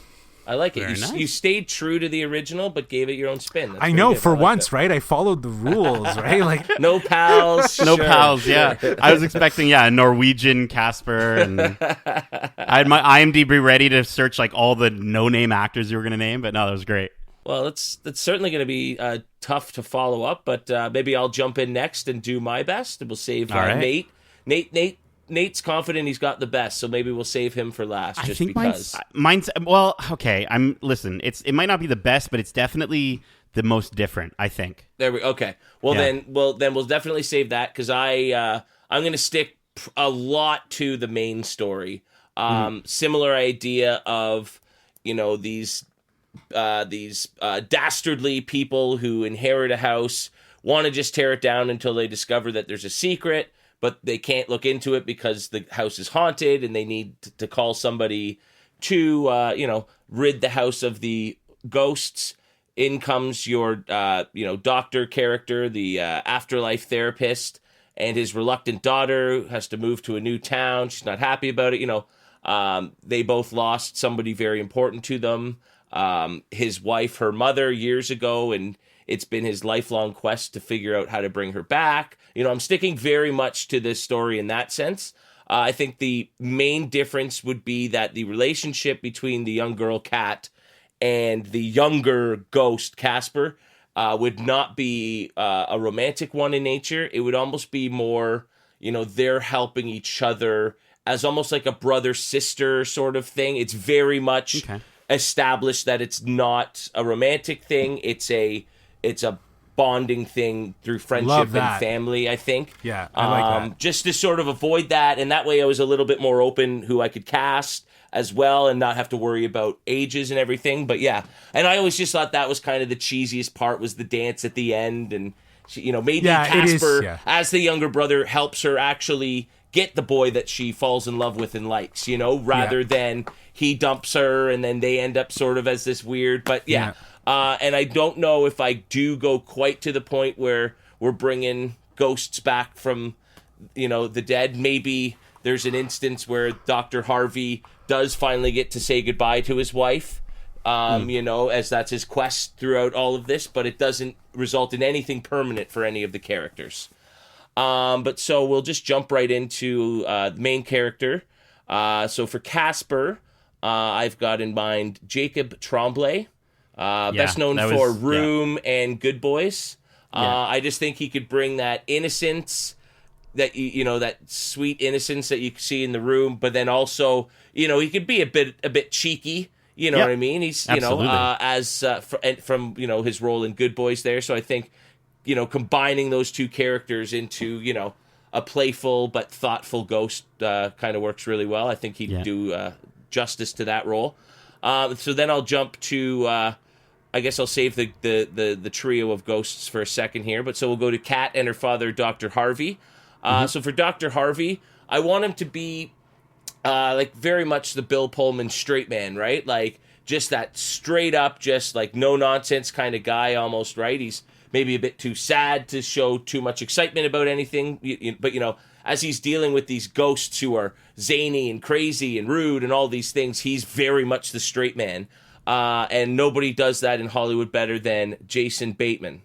I like it. Nice. You stayed true to the original, but gave it your own spin. That's I know, for once, that. right? I followed the rules, right? Like no pals. No pals, yeah. I was expecting, a Norwegian Casper, and I had my IMDb ready to search like all the no-name actors you were going to name, but no, that was great. Well, that's certainly going to be tough to follow up, but maybe I'll jump in next and do my best, and we'll save right. Nate. Nate's confident he's got the best, so maybe we'll save him for last. I think mine's well, okay. Listen. It might not be the best, but it's definitely the most different. I think. Okay. Well, then we'll definitely save that, because I'm going to stick a lot to the main story. Similar idea of these dastardly people who inherit a house, want to just tear it down until they discover that there's a secret. But they can't look into it because the house is haunted, and they need to call somebody to, rid the house of the ghosts. In comes your, doctor character, the afterlife therapist, and his reluctant daughter has to move to a new town. She's not happy about it. They both lost somebody very important to them. His wife, her mother, years ago, and it's been his lifelong quest to figure out how to bring her back. I'm sticking very much to this story in that sense. I think the main difference would be that the relationship between the young girl, Kat, and the younger ghost, Casper, would not be a romantic one in nature. It would almost be more, they're helping each other as almost like a brother-sister sort of thing. It's very much established that it's not a romantic thing. It's a bonding thing through friendship and family, I think. Yeah, I like that. Just to sort of avoid that, and that way I was a little bit more open who I could cast as well and not have to worry about ages and everything. But yeah, and I always just thought that was kind of the cheesiest part, was the dance at the end, and maybe Casper, as the younger brother, helps her actually get the boy that she falls in love with and likes, rather than he dumps her and then they end up sort of as this weird, but and I don't know if I do go quite to the point where we're bringing ghosts back from, the dead. Maybe there's an instance where Dr. Harvey does finally get to say goodbye to his wife, as that's his quest throughout all of this, but it doesn't result in anything permanent for any of the characters. But so we'll just jump right into the main character. So for Casper, I've got in mind Jacob Tremblay. Best known for Room and Good Boys. I just think he could bring that innocence, that that sweet innocence that you see in The Room, but then also he could be a bit cheeky. What I mean? He's from his role in Good Boys there. So I think combining those two characters into a playful but thoughtful ghost kind of works really well. I think he'd do justice to that role. So then I'll jump to. I guess I'll save the trio of ghosts for a second here, but so we'll go to Kat and her father, Dr. Harvey. So for Dr. Harvey, I want him to be like very much the Bill Pullman straight man, right? Like just that straight up, just like no nonsense kind of guy almost, right? He's maybe a bit too sad to show too much excitement about anything, but as he's dealing with these ghosts who are zany and crazy and rude and all these things, he's very much the straight man. And nobody does that in Hollywood better than Jason Bateman.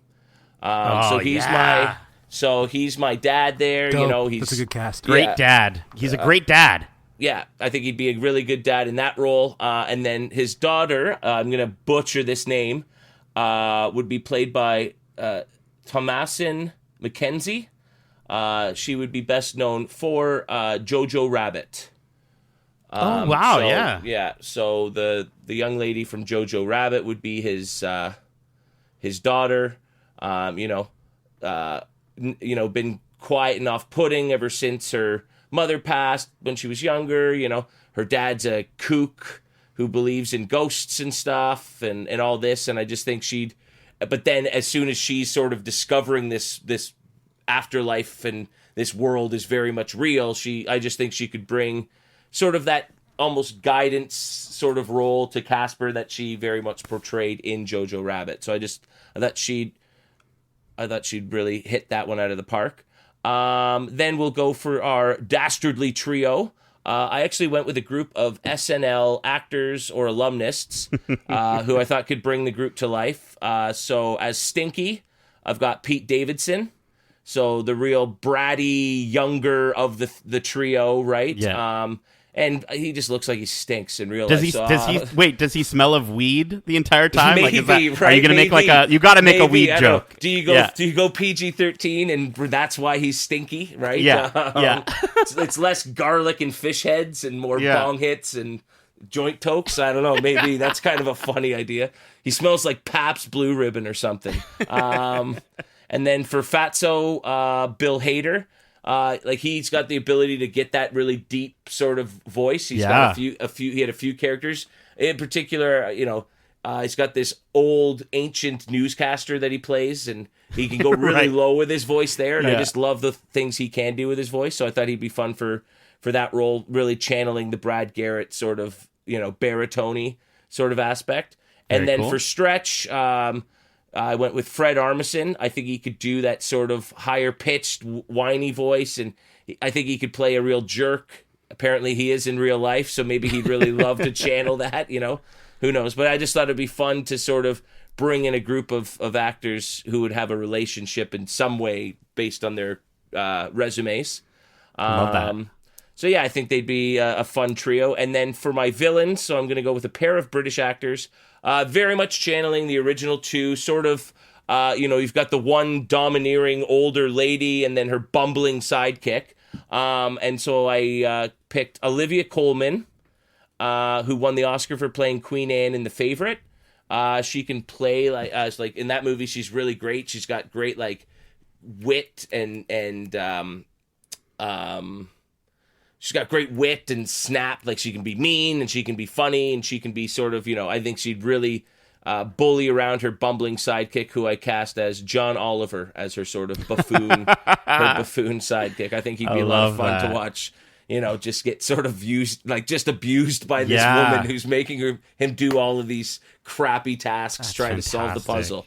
He's my dad there. Dope. That's a good cast. Great dad. He's a great dad. Yeah, I think he'd be a really good dad in that role. And then his daughter, I'm going to butcher this name, would be played by Thomasin McKenzie. she would be best known for Jojo Rabbit. Oh wow, yeah. Yeah. So the young lady from Jojo Rabbit would be his daughter. Been quiet and off-putting ever since her mother passed when she was younger. Her dad's a kook who believes in ghosts and stuff and all this. And I just think but then as soon as she's sort of discovering this afterlife and this world is very much real, I just think she could bring sort of that almost guidance sort of role to Casper that she very much portrayed in Jojo Rabbit. So I thought she'd really hit that one out of the park. Then we'll go for our dastardly trio. I actually went with a group of SNL actors or alumnists who I thought could bring the group to life. So as Stinky, I've got Pete Davidson. So the real bratty, younger of the trio, right? Yeah. And he just looks like he stinks in real life. Does he smell of weed the entire time? Maybe, right? Are you gonna make you got to make a weed joke? Do you go PG-13 and that's why he's stinky, right? Yeah. It's less garlic and fish heads and more bong hits and joint tokes. I don't know. Maybe that's kind of a funny idea. He smells like Pabst Blue Ribbon or something. And then for Fatso, Bill Hader. He's got the ability to get that really deep sort of voice. He's got he had a few characters in particular, he's got this old ancient newscaster that he plays and he can go really low with his voice there. And I just love the things he can do with his voice. So I thought he'd be fun for that role, really channeling the Brad Garrett sort of, baritone sort of aspect. And then for Stretch, I went with Fred Armisen. I think he could do that sort of higher-pitched, whiny voice, and I think he could play a real jerk. Apparently, he is in real life, so maybe he'd really love to channel that, Who knows? But I just thought it'd be fun to sort of bring in a group of actors who would have a relationship in some way based on their resumes. Love that. So, yeah, I think they'd be a fun trio. And then for my villains, so I'm going to go with a pair of British actors. Very much channeling the original two, sort of, you've got the one domineering older lady and then her bumbling sidekick. And so I picked Olivia Colman, who won the Oscar for playing Queen Anne in The Favourite. She can play, like in that movie, she's really great. She's got great, wit and she's got great wit and snap. Like, she can be mean and she can be funny and she can be sort of, I think she'd really bully around her bumbling sidekick, who I cast as John Oliver, as her sort of buffoon, her buffoon sidekick. I think he'd be a lot of fun to watch, just get sort of just abused by this woman who's making him do all of these crappy tasks trying to solve the puzzle.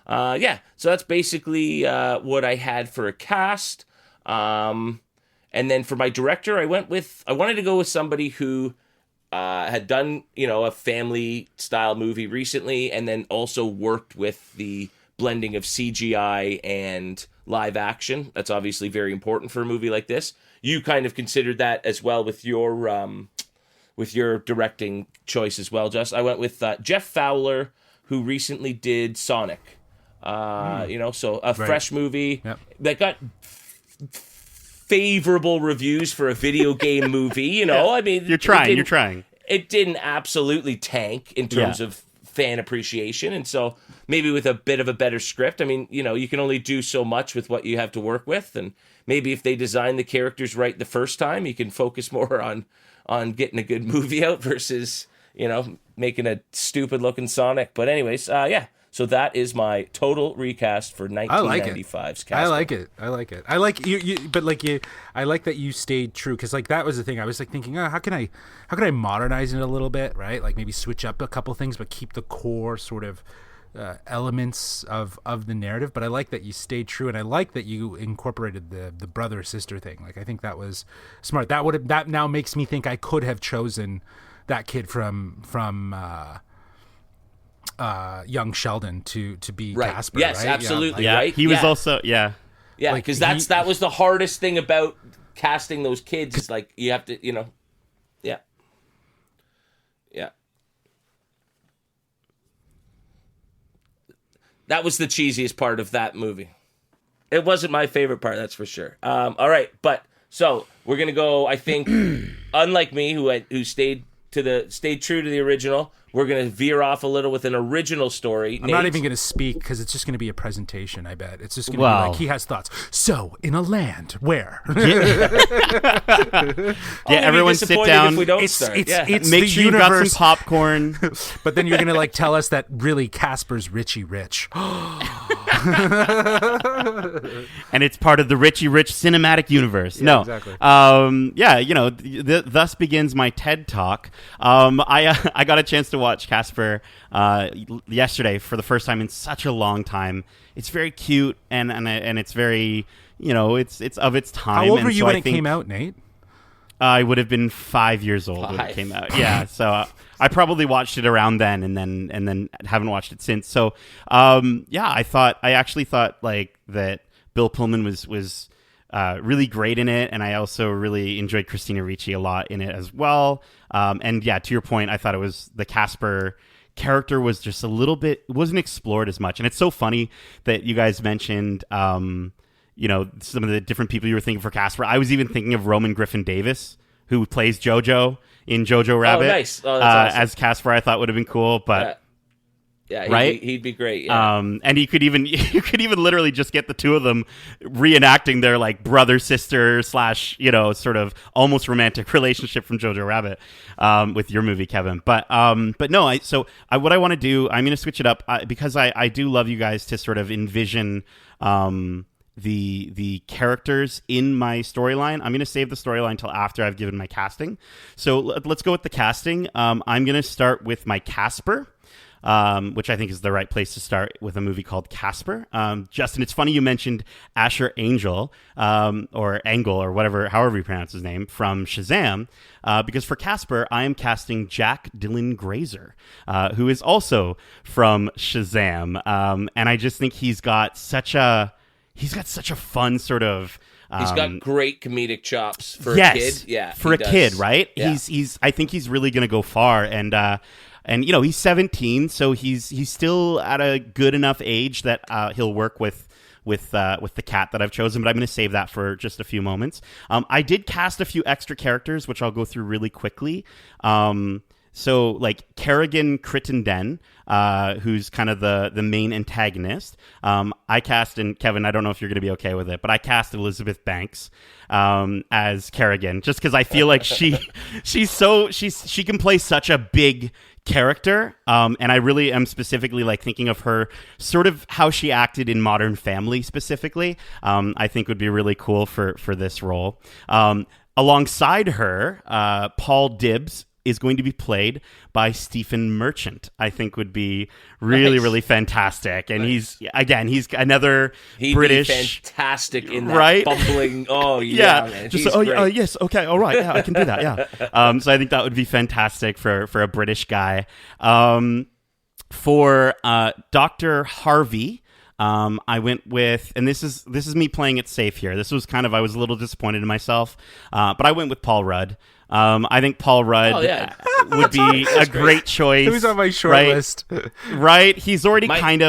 So that's basically what I had for a cast. And then for my director, I wanted to go with somebody who had done, a family style movie recently, and then also worked with the blending of CGI and live action. That's obviously very important for a movie like this. You kind of considered that as well with your directing choice as well, Jess. I went with Jeff Fowler, who recently did Sonic. So a fresh movie that got favorable reviews for a video game movie. I mean, you're trying. It didn't absolutely tank in terms of fan appreciation, and so maybe with a bit of a better script. I mean, you can only do so much with what you have to work with, and maybe if they design the characters right the first time, you can focus more on getting a good movie out versus making a stupid looking Sonic. But anyways, So that is my total recast for 1995's Casper. I like it. I like you, I like that you stayed true, because that was the thing. I was thinking, how can I modernize it a little bit, right? Like maybe switch up a couple things, but keep the core sort of elements of the narrative. But I like that you stayed true, and I like that you incorporated the brother sister thing. I think that was smart. That now makes me think I could have chosen that kid from young Sheldon to be Casper. Yes, right? absolutely. Yeah, right. He was also because that was the hardest thing about casting those kids. Is you have to that was the cheesiest part of that movie. It wasn't my favorite part, that's for sure. All right, but so we're gonna go. I think, unlike me, who stayed true to the original, we're gonna veer off a little with an original story. I'm not even gonna speak because it's just gonna be a presentation. I bet it's just gonna be like he has thoughts. So in a land where, everyone sit down. If we don't start. It's make sure you got some popcorn. But then you're gonna like tell us that really Casper's Richie Rich. And it's part of the Richie Rich cinematic universe. Yeah, no, exactly. Thus begins my TED talk. I got a chance to watch Casper yesterday for the first time in such a long time. It's very cute and it's very, it's of its time. How old were you when it came out, Nate? I would have been 5 years old when it came out. Yeah, so I probably watched it around then, and then haven't watched it since. So, I actually thought like that Bill Pullman was really great in it, and I also really enjoyed Christina Ricci a lot in it as well. And yeah, to your point, I thought it was the Casper character was just a little bit, it wasn't explored as much, and it's so funny that you guys mentioned. Some of the different people you were thinking for Casper. I was even thinking of Roman Griffin Davis, who plays JoJo in Jojo Rabbit. Oh, nice. Oh, that's awesome. As Casper, I thought would have been cool, but he'd be great. Yeah. And you could even literally just get the two of them reenacting their like brother sister / sort of almost romantic relationship from Jojo Rabbit with your movie, Kevin. But no, what I want to do, I'm going to switch it up because I do love you guys to sort of envision the characters in my storyline. I'm going to save the storyline until after I've given my casting. So let's go with the casting. I'm going to start with my Casper, which I think is the right place to start with a movie called Casper. Justin, it's funny you mentioned Asher Angel, or Engel, or however you pronounce his name, from Shazam, because for Casper, I am casting Jack Dylan Grazer, who is also from Shazam. And I just think he's got such a fun sort of. He's got great comedic chops for a kid. Yeah, for a kid, right? Yeah. I think he's really going to go far, and he's 17, so he's still at a good enough age that he'll work with the cat that I've chosen, but I'm going to save that for just a few moments. I did cast a few extra characters, which I'll go through really quickly. So, like, Kerrigan Crittenden, who's kind of the main antagonist, I cast, and Kevin, I don't know if you're going to be okay with it, but I cast Elizabeth Banks as Kerrigan, just because I feel like she can play such a big character, and I really am specifically like thinking of her sort of how she acted in Modern Family specifically. I think would be really cool for this role. Alongside her, Paul Dibbs is going to be played by Stephen Merchant. I think would be really fantastic. And he's another British. Be fantastic in that bumbling. Oh yeah, man. Just yes, okay, all right, yeah, I can do that. Yeah. So I think that would be fantastic for a British guy. For Dr. Harvey. I went with, and this is me playing it safe here. This was I was a little disappointed in myself, but I went with Paul Rudd. I think Paul Rudd would be a great choice. He was on my short list. Right? He's already my he's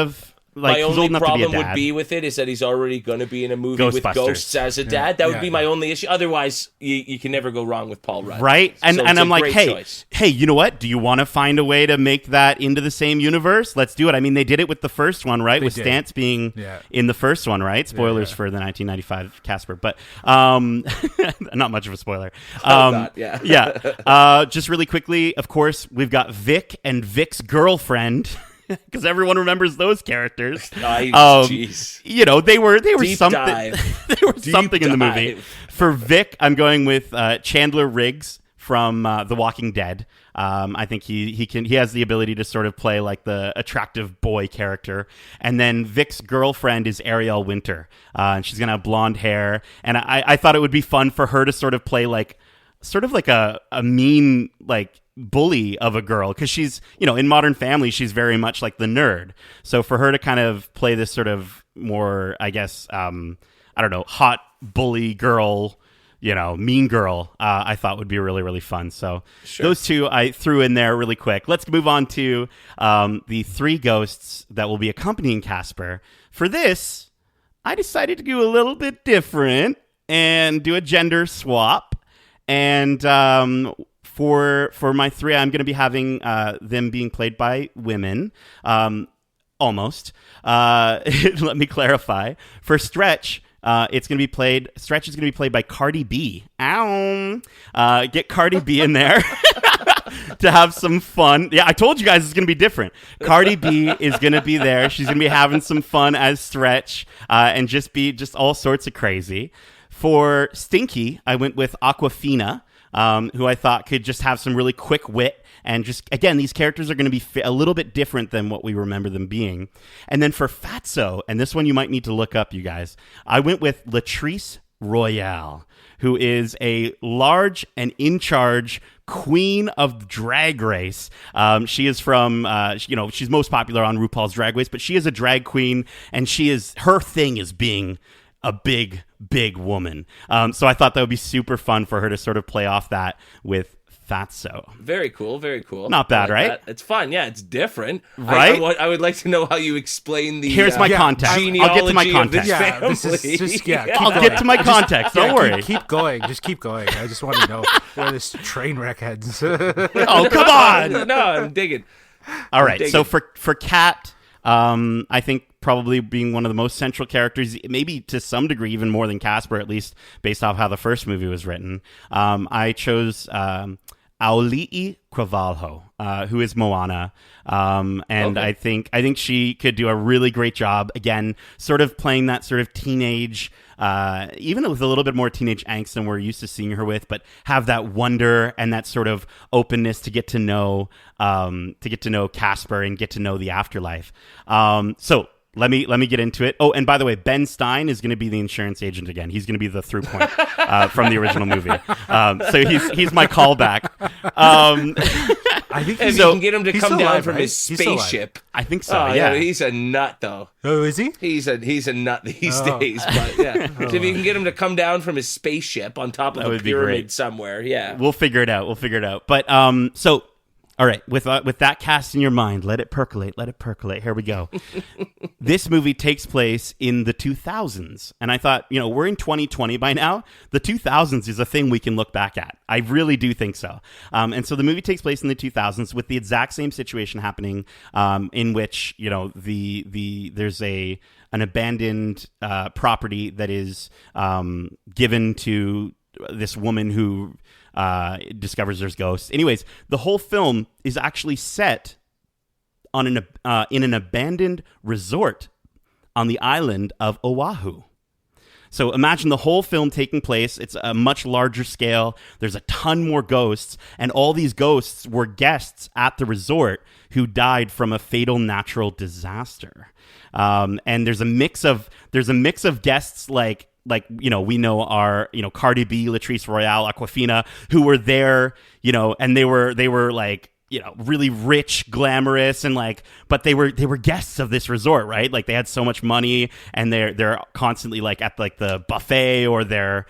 only old enough to be a problem dad. would be with it is that he's already going to be in a movie with ghosts as a dad. That would be my only issue. Otherwise, you can never go wrong with Paul Rudd. Right? And I'm like, choice. hey, you know what? Do you want to find a way to make that into the same universe? Let's do it. I mean, they did it with the first one, right? With Stantz being in the first one, right? Spoilers for the 1995 Casper, but not much of a spoiler. God, yeah. Yeah. Just really quickly, of course, we've got Vic and Vic's girlfriend. Because everyone remembers those characters. Jeez. They were Deep something. Dive. They were something in the movie. For Vic, I'm going with Chandler Riggs from The Walking Dead. I think he has the ability to sort of play like the attractive boy character. And then Vic's girlfriend is Ariel Winter, and she's gonna have blonde hair. And I thought it would be fun for her to sort of play like a mean like bully of a girl, because she's in Modern Family she's very much like the nerd, so for her to kind of play this sort of more, I guess, I don't know, hot bully girl, mean girl, I thought would be really fun. So those two I threw in there really quick. Let's move on to the three ghosts that will be accompanying Casper. For this, I decided to do a little bit different and do a gender swap. And for my three, I'm going to be having them being played by women. Almost. Let me clarify. For Stretch, Stretch is going to be played by Cardi B. Ow! Get Cardi B in there to have some fun. Yeah, I told you guys it's going to be different. Cardi B is going to be there. She's going to be having some fun as Stretch, and just all sorts of crazy. For Stinky, I went with Aquafina, who I thought could just have some really quick wit. And just, again, these characters are going to be a little bit different than what we remember them being. And then for Fatso, and this one you might need to look up, you guys, I went with Latrice Royale, who is a large and in charge queen of Drag Race. She is from, she's most popular on RuPaul's Drag Race, but she is a drag queen, and her thing is being a big woman. So I thought that would be super fun for her to sort of play off that with Fatso. Very cool, very cool. Not bad, right? That. It's fun. Yeah, it's different. Right? I would like to know how you explain the Here's my context. I'll get to my context. This is I'll get to my context. Don't worry. Keep going. Just keep going. I just want to know where this train wreck heads. Oh, come on. No, I'm digging. All right. So for Kat, I think probably being one of the most central characters, maybe to some degree even more than Casper, at least based off how the first movie was written, I chose Auli'i Cravalho, who is Moana, and okay. I think she could do a really great job. Again, sort of playing that sort of teenage, even with a little bit more teenage angst than we're used to seeing her with, but have that wonder and that sort of openness to get to know Casper and get to know the afterlife. So. Let me get into it. Oh, and by the way, Ben Stein is going to be the insurance agent again. He's going to be the through point from the original movie. So he's my callback. I think if you can get him to come down from his spaceship. I think so. Yeah, he's a nut though. Oh, is he? He's a nut these days. But yeah, so if you can get him to come down from his spaceship on top of a pyramid somewhere, yeah, we'll figure it out. But so. All right, with that cast in your mind, let it percolate. Here we go. This movie takes place in the 2000s, and I thought, we're in 2020 by now. The 2000s is a thing we can look back at. I really do think so. And so the movie takes place in the 2000s with the exact same situation happening, in which there's an abandoned property that is given to this woman who discovers there's ghosts. Anyways, the whole film is actually set on in an abandoned resort on the island of Oahu. So imagine the whole film taking place. It's a much larger scale. There's a ton more ghosts, and all these ghosts were guests at the resort who died from a fatal natural disaster. And there's a mix of guests like we know are Cardi B, Latrice Royale, Aquafina, who were there, and they were like really rich, glamorous, and but they were guests of this resort, right? Like they had so much money, and they're constantly at the buffet, or they're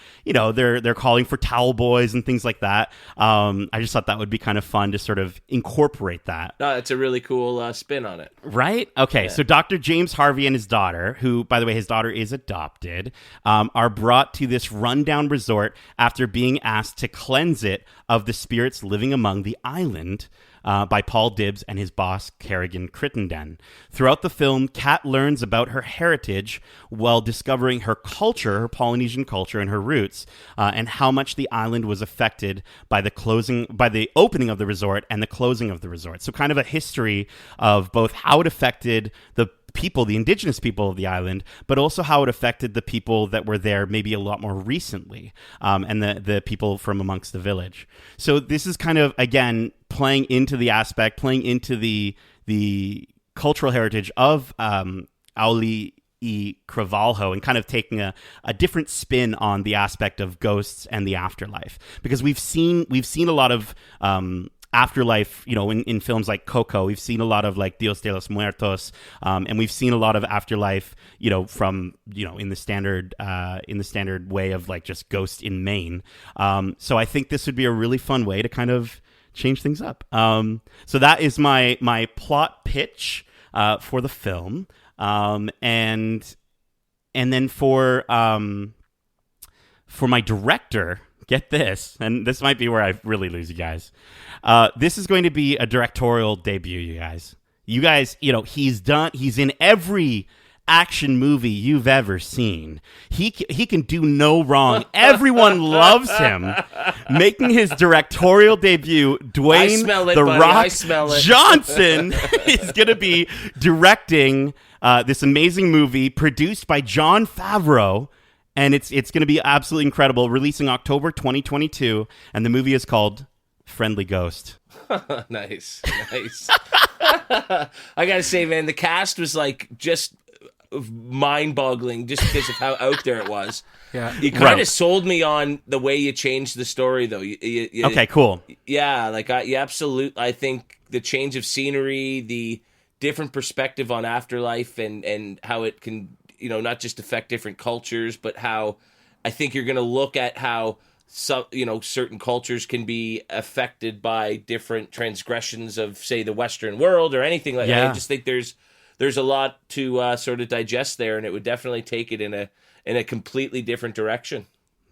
calling for towel boys and things like that. I just thought that would be kind of fun to sort of incorporate that. No, it's a really cool spin on it, right? Okay, yeah. So Dr. James Harvey and his daughter, who, by the way, his daughter is adopted, are brought to this rundown resort after being asked to cleanse it of the spirits living among the island. By Paul Dibbs and his boss, Kerrigan Crittenden. Throughout the film, Kat learns about her heritage while discovering her culture, her Polynesian culture and her roots, and how much the island was affected by the opening of the resort and the closing of the resort. So kind of a history of both how it affected the indigenous people of the island, but also how it affected the people that were there maybe a lot more recently, and the people from amongst the village. So this is kind of, again, playing into the cultural heritage of Auli'i Cravalho, and kind of taking a different spin on the aspect of ghosts and the afterlife, because we've seen a lot of afterlife, in films like Coco. We've seen a lot of Dios de los Muertos, and we've seen a lot of afterlife, from in the standard way of just Ghost in Maine. So I think this would be a really fun way to kind of change things up. So that is my plot pitch for the film, and And then for my director, get this, and this might be where I really lose you guys. This is going to be a directorial debut, you guys. You guys, he's in every action movie you've ever seen. He can do no wrong. Everyone loves him. Making his directorial debut, Dwayne "The Rock" Johnson is going to be directing this amazing movie produced by Jon Favreau. And it's going to be absolutely incredible. Releasing October 2022, and the movie is called Friendly Ghost. Nice. I gotta say, man, the cast was like just mind-boggling just because of how out there it was. Yeah, you kind of sold me on the way you changed the story, though. Okay, cool. Yeah, like I think the change of scenery, the different perspective on afterlife, and how it can, not just affect different cultures, but how I think you're going to look at how certain cultures can be affected by different transgressions of, say, the Western world or anything like that. I just think there's a lot to sort of digest there, and it would definitely take it in a completely different direction.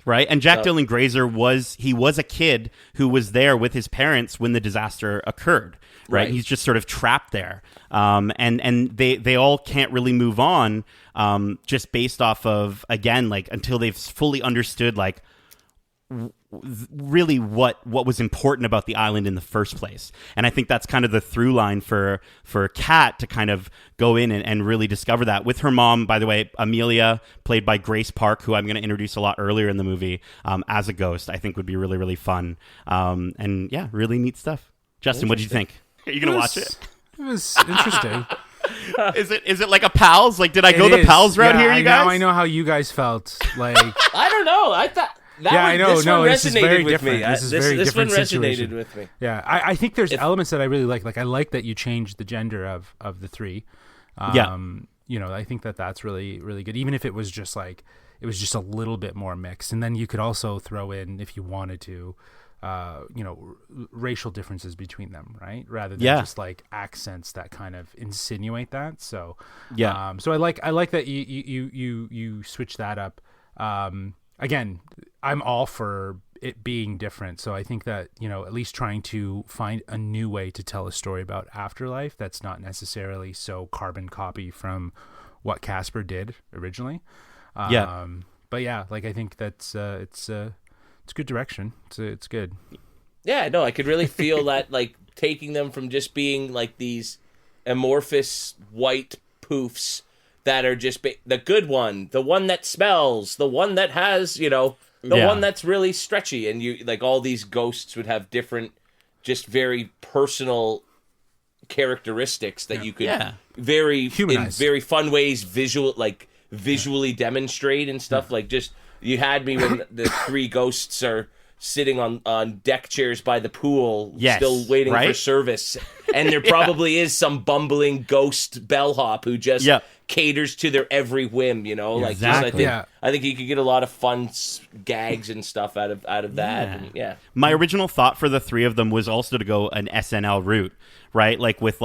Right, and Jack Dylan Grazer was a kid who was there with his parents when the disaster occurred. Right, he's just sort of trapped there, and they all can't really move on, just based off of, again, like, until they've fully understood, like, really what was important about the island in the first place. And I think that's kind of the through line for Kat to kind of go in and really discover that with her mom, by the way, Amelia, played by Grace Park, who I'm going to introduce a lot earlier in the movie, as a ghost. I think would be really, really fun, and yeah, really neat stuff. Justin, what did you think? Are you going to watch it? It was interesting. Is it like a pals? Like, did I go the pals route here, you guys? Now I know how you guys felt. Like, I don't know. I thought I know. This no, one this is very resonated with different. me. This is very different This one situation. resonated with me. Yeah, I think there's elements that I really like. Like, I like that you changed the gender of the three. I think that's really, really good. Even if it was just a little bit more mixed, and then you could also throw in, if you wanted to, racial differences between them, right? Rather than just like accents that kind of insinuate that. So so I like that you switch that up. Again, I'm all for it being different. So I think that, at least trying to find a new way to tell a story about afterlife that's not necessarily so carbon copy from what Casper did originally. But yeah, like, I think that's it's good direction. It's good. Yeah, no, I could really feel that, like, taking them from just being like these amorphous white poofs that are just the good one, the one that smells, the one that has, the one that's really stretchy, and you, like, all these ghosts would have different, just very personal characteristics that you could in very fun ways visually demonstrate and stuff. Like, just, you had me when the three ghosts are sitting on deck chairs by the pool, still waiting for service, and there probably is some bumbling ghost bellhop who just caters to their every whim, like, exactly. Just, I think you could get a lot of fun gags and stuff out of that. And, my original thought for the three of them was also to go an SNL route, right? Like, with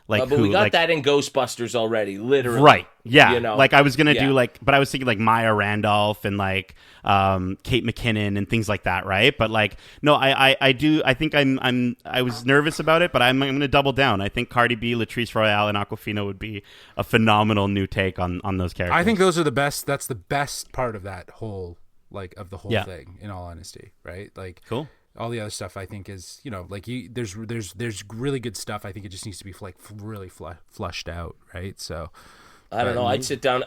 but we got that in Ghostbusters already, literally. Right. Yeah. Like, I was gonna do but I was thinking like Maya Randolph and like Kate McKinnon and things like that, right? But like, no, I think I was nervous about it, but I'm gonna double down. I think Cardi B, Latrice Royale, and Awkwafina would be a phenomenal new take on those characters. I think those are the best. That's the best part of that whole of the whole thing. In all honesty, right? Like, cool. All the other stuff, I think, is, there's really good stuff. I think it just needs to be like really flushed out, right? So I don't know. I'd sit down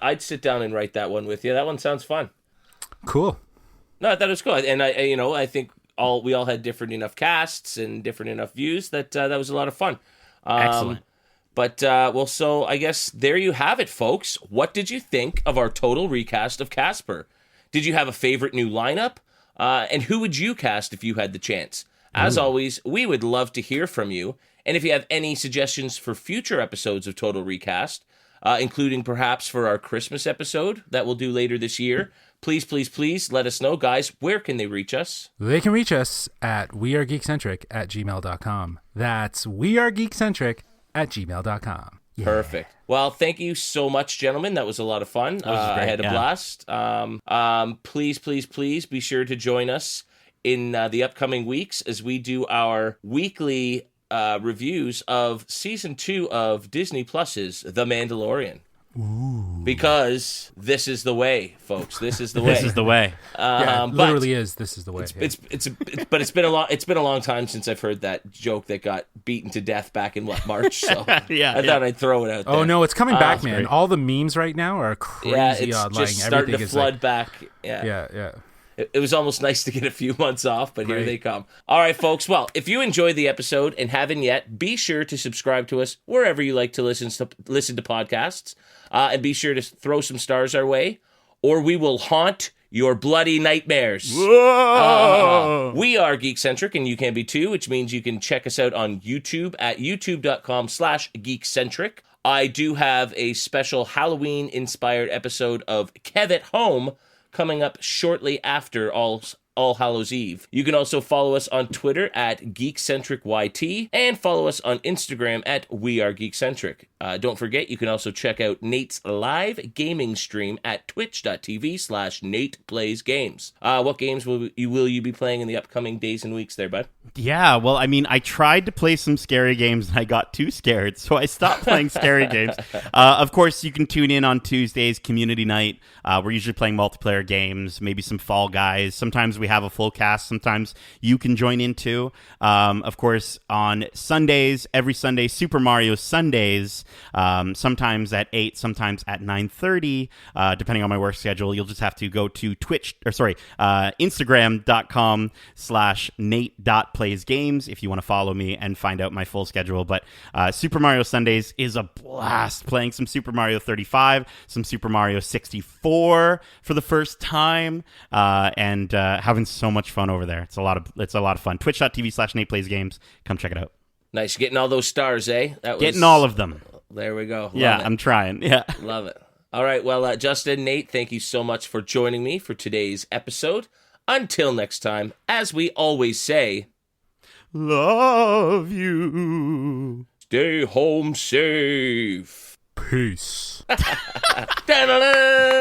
and write that one with you. That one sounds fun. Cool. No, that was cool, and I think we all had different enough casts and different enough views that was a lot of fun. Excellent. But so I guess there you have it, folks. What did you think of our total recast of Casper? Did you have a favorite new lineup? And who would you cast if you had the chance? As always, we would love to hear from you. And if you have any suggestions for future episodes of Total Recast, including perhaps for our Christmas episode that we'll do later this year, please let us know. Guys, where can they reach us? They can reach us at wearegeekcentric@gmail.com. That's wearegeekcentric@gmail.com. Yeah. Perfect. Well, thank you so much, gentlemen. That was a lot of fun. I had a blast. Please be sure to join us in the upcoming weeks as we do our weekly reviews of Season 2 of Disney Plus's The Mandalorian. Ooh. Because this is the way, folks. This is the way. This is the way. Literally is. This is the way. But it's been a long time since I've heard that joke that got beaten to death back in March. So I thought I'd throw it out there. Oh no, it's coming back, man. Great. All the memes right now are crazy. Yeah, it's online. just starting to flood back. Yeah. It was almost nice to get a few months off, but here they come. All right, folks. Well, if you enjoyed the episode and haven't yet, be sure to subscribe to us wherever you like to listen to podcasts, and be sure to throw some stars our way, or we will haunt your bloody nightmares. We are Geekcentric, and you can be too, which means you can check us out on YouTube at youtube.com/Geekcentric. I do have a special Halloween-inspired episode of Kev at Home coming up shortly after All Hallows Eve. You can also follow us on Twitter at GeekcentricYT and follow us on Instagram at WeAreGeekcentric. Don't forget, you can also check out Nate's live gaming stream at twitch.tv/NatePlaysGames. What games will you be playing in the upcoming days and weeks there, bud? Yeah, well, I mean, I tried to play some scary games and I got too scared, so I stopped playing scary games. Of course, you can tune in on Tuesdays, Community Night. We're usually playing multiplayer games, maybe some Fall Guys. Sometimes we have a full cast. Sometimes you can join in too. Of course, on Sundays, every Sunday, Super Mario Sundays, sometimes at 8, sometimes at 9:30, depending on my work schedule. You'll just have to go to Instagram.com/Nate.playsgames if you want to follow me and find out my full schedule. But Super Mario Sundays is a blast, playing some Super Mario 35, some Super Mario 64 for the first time, and having so much fun over there. It's a lot of fun. Twitch.tv/NatePlaysGames. Come check it out. Nice. You're getting all those stars, eh? Getting all of them. There we go. Love it. I'm trying. Yeah. Love it. All right. Well, Justin, Nate, thank you so much for joining me for today's episode. Until next time, as we always say, love you. Stay home safe. Peace. Da-da-da!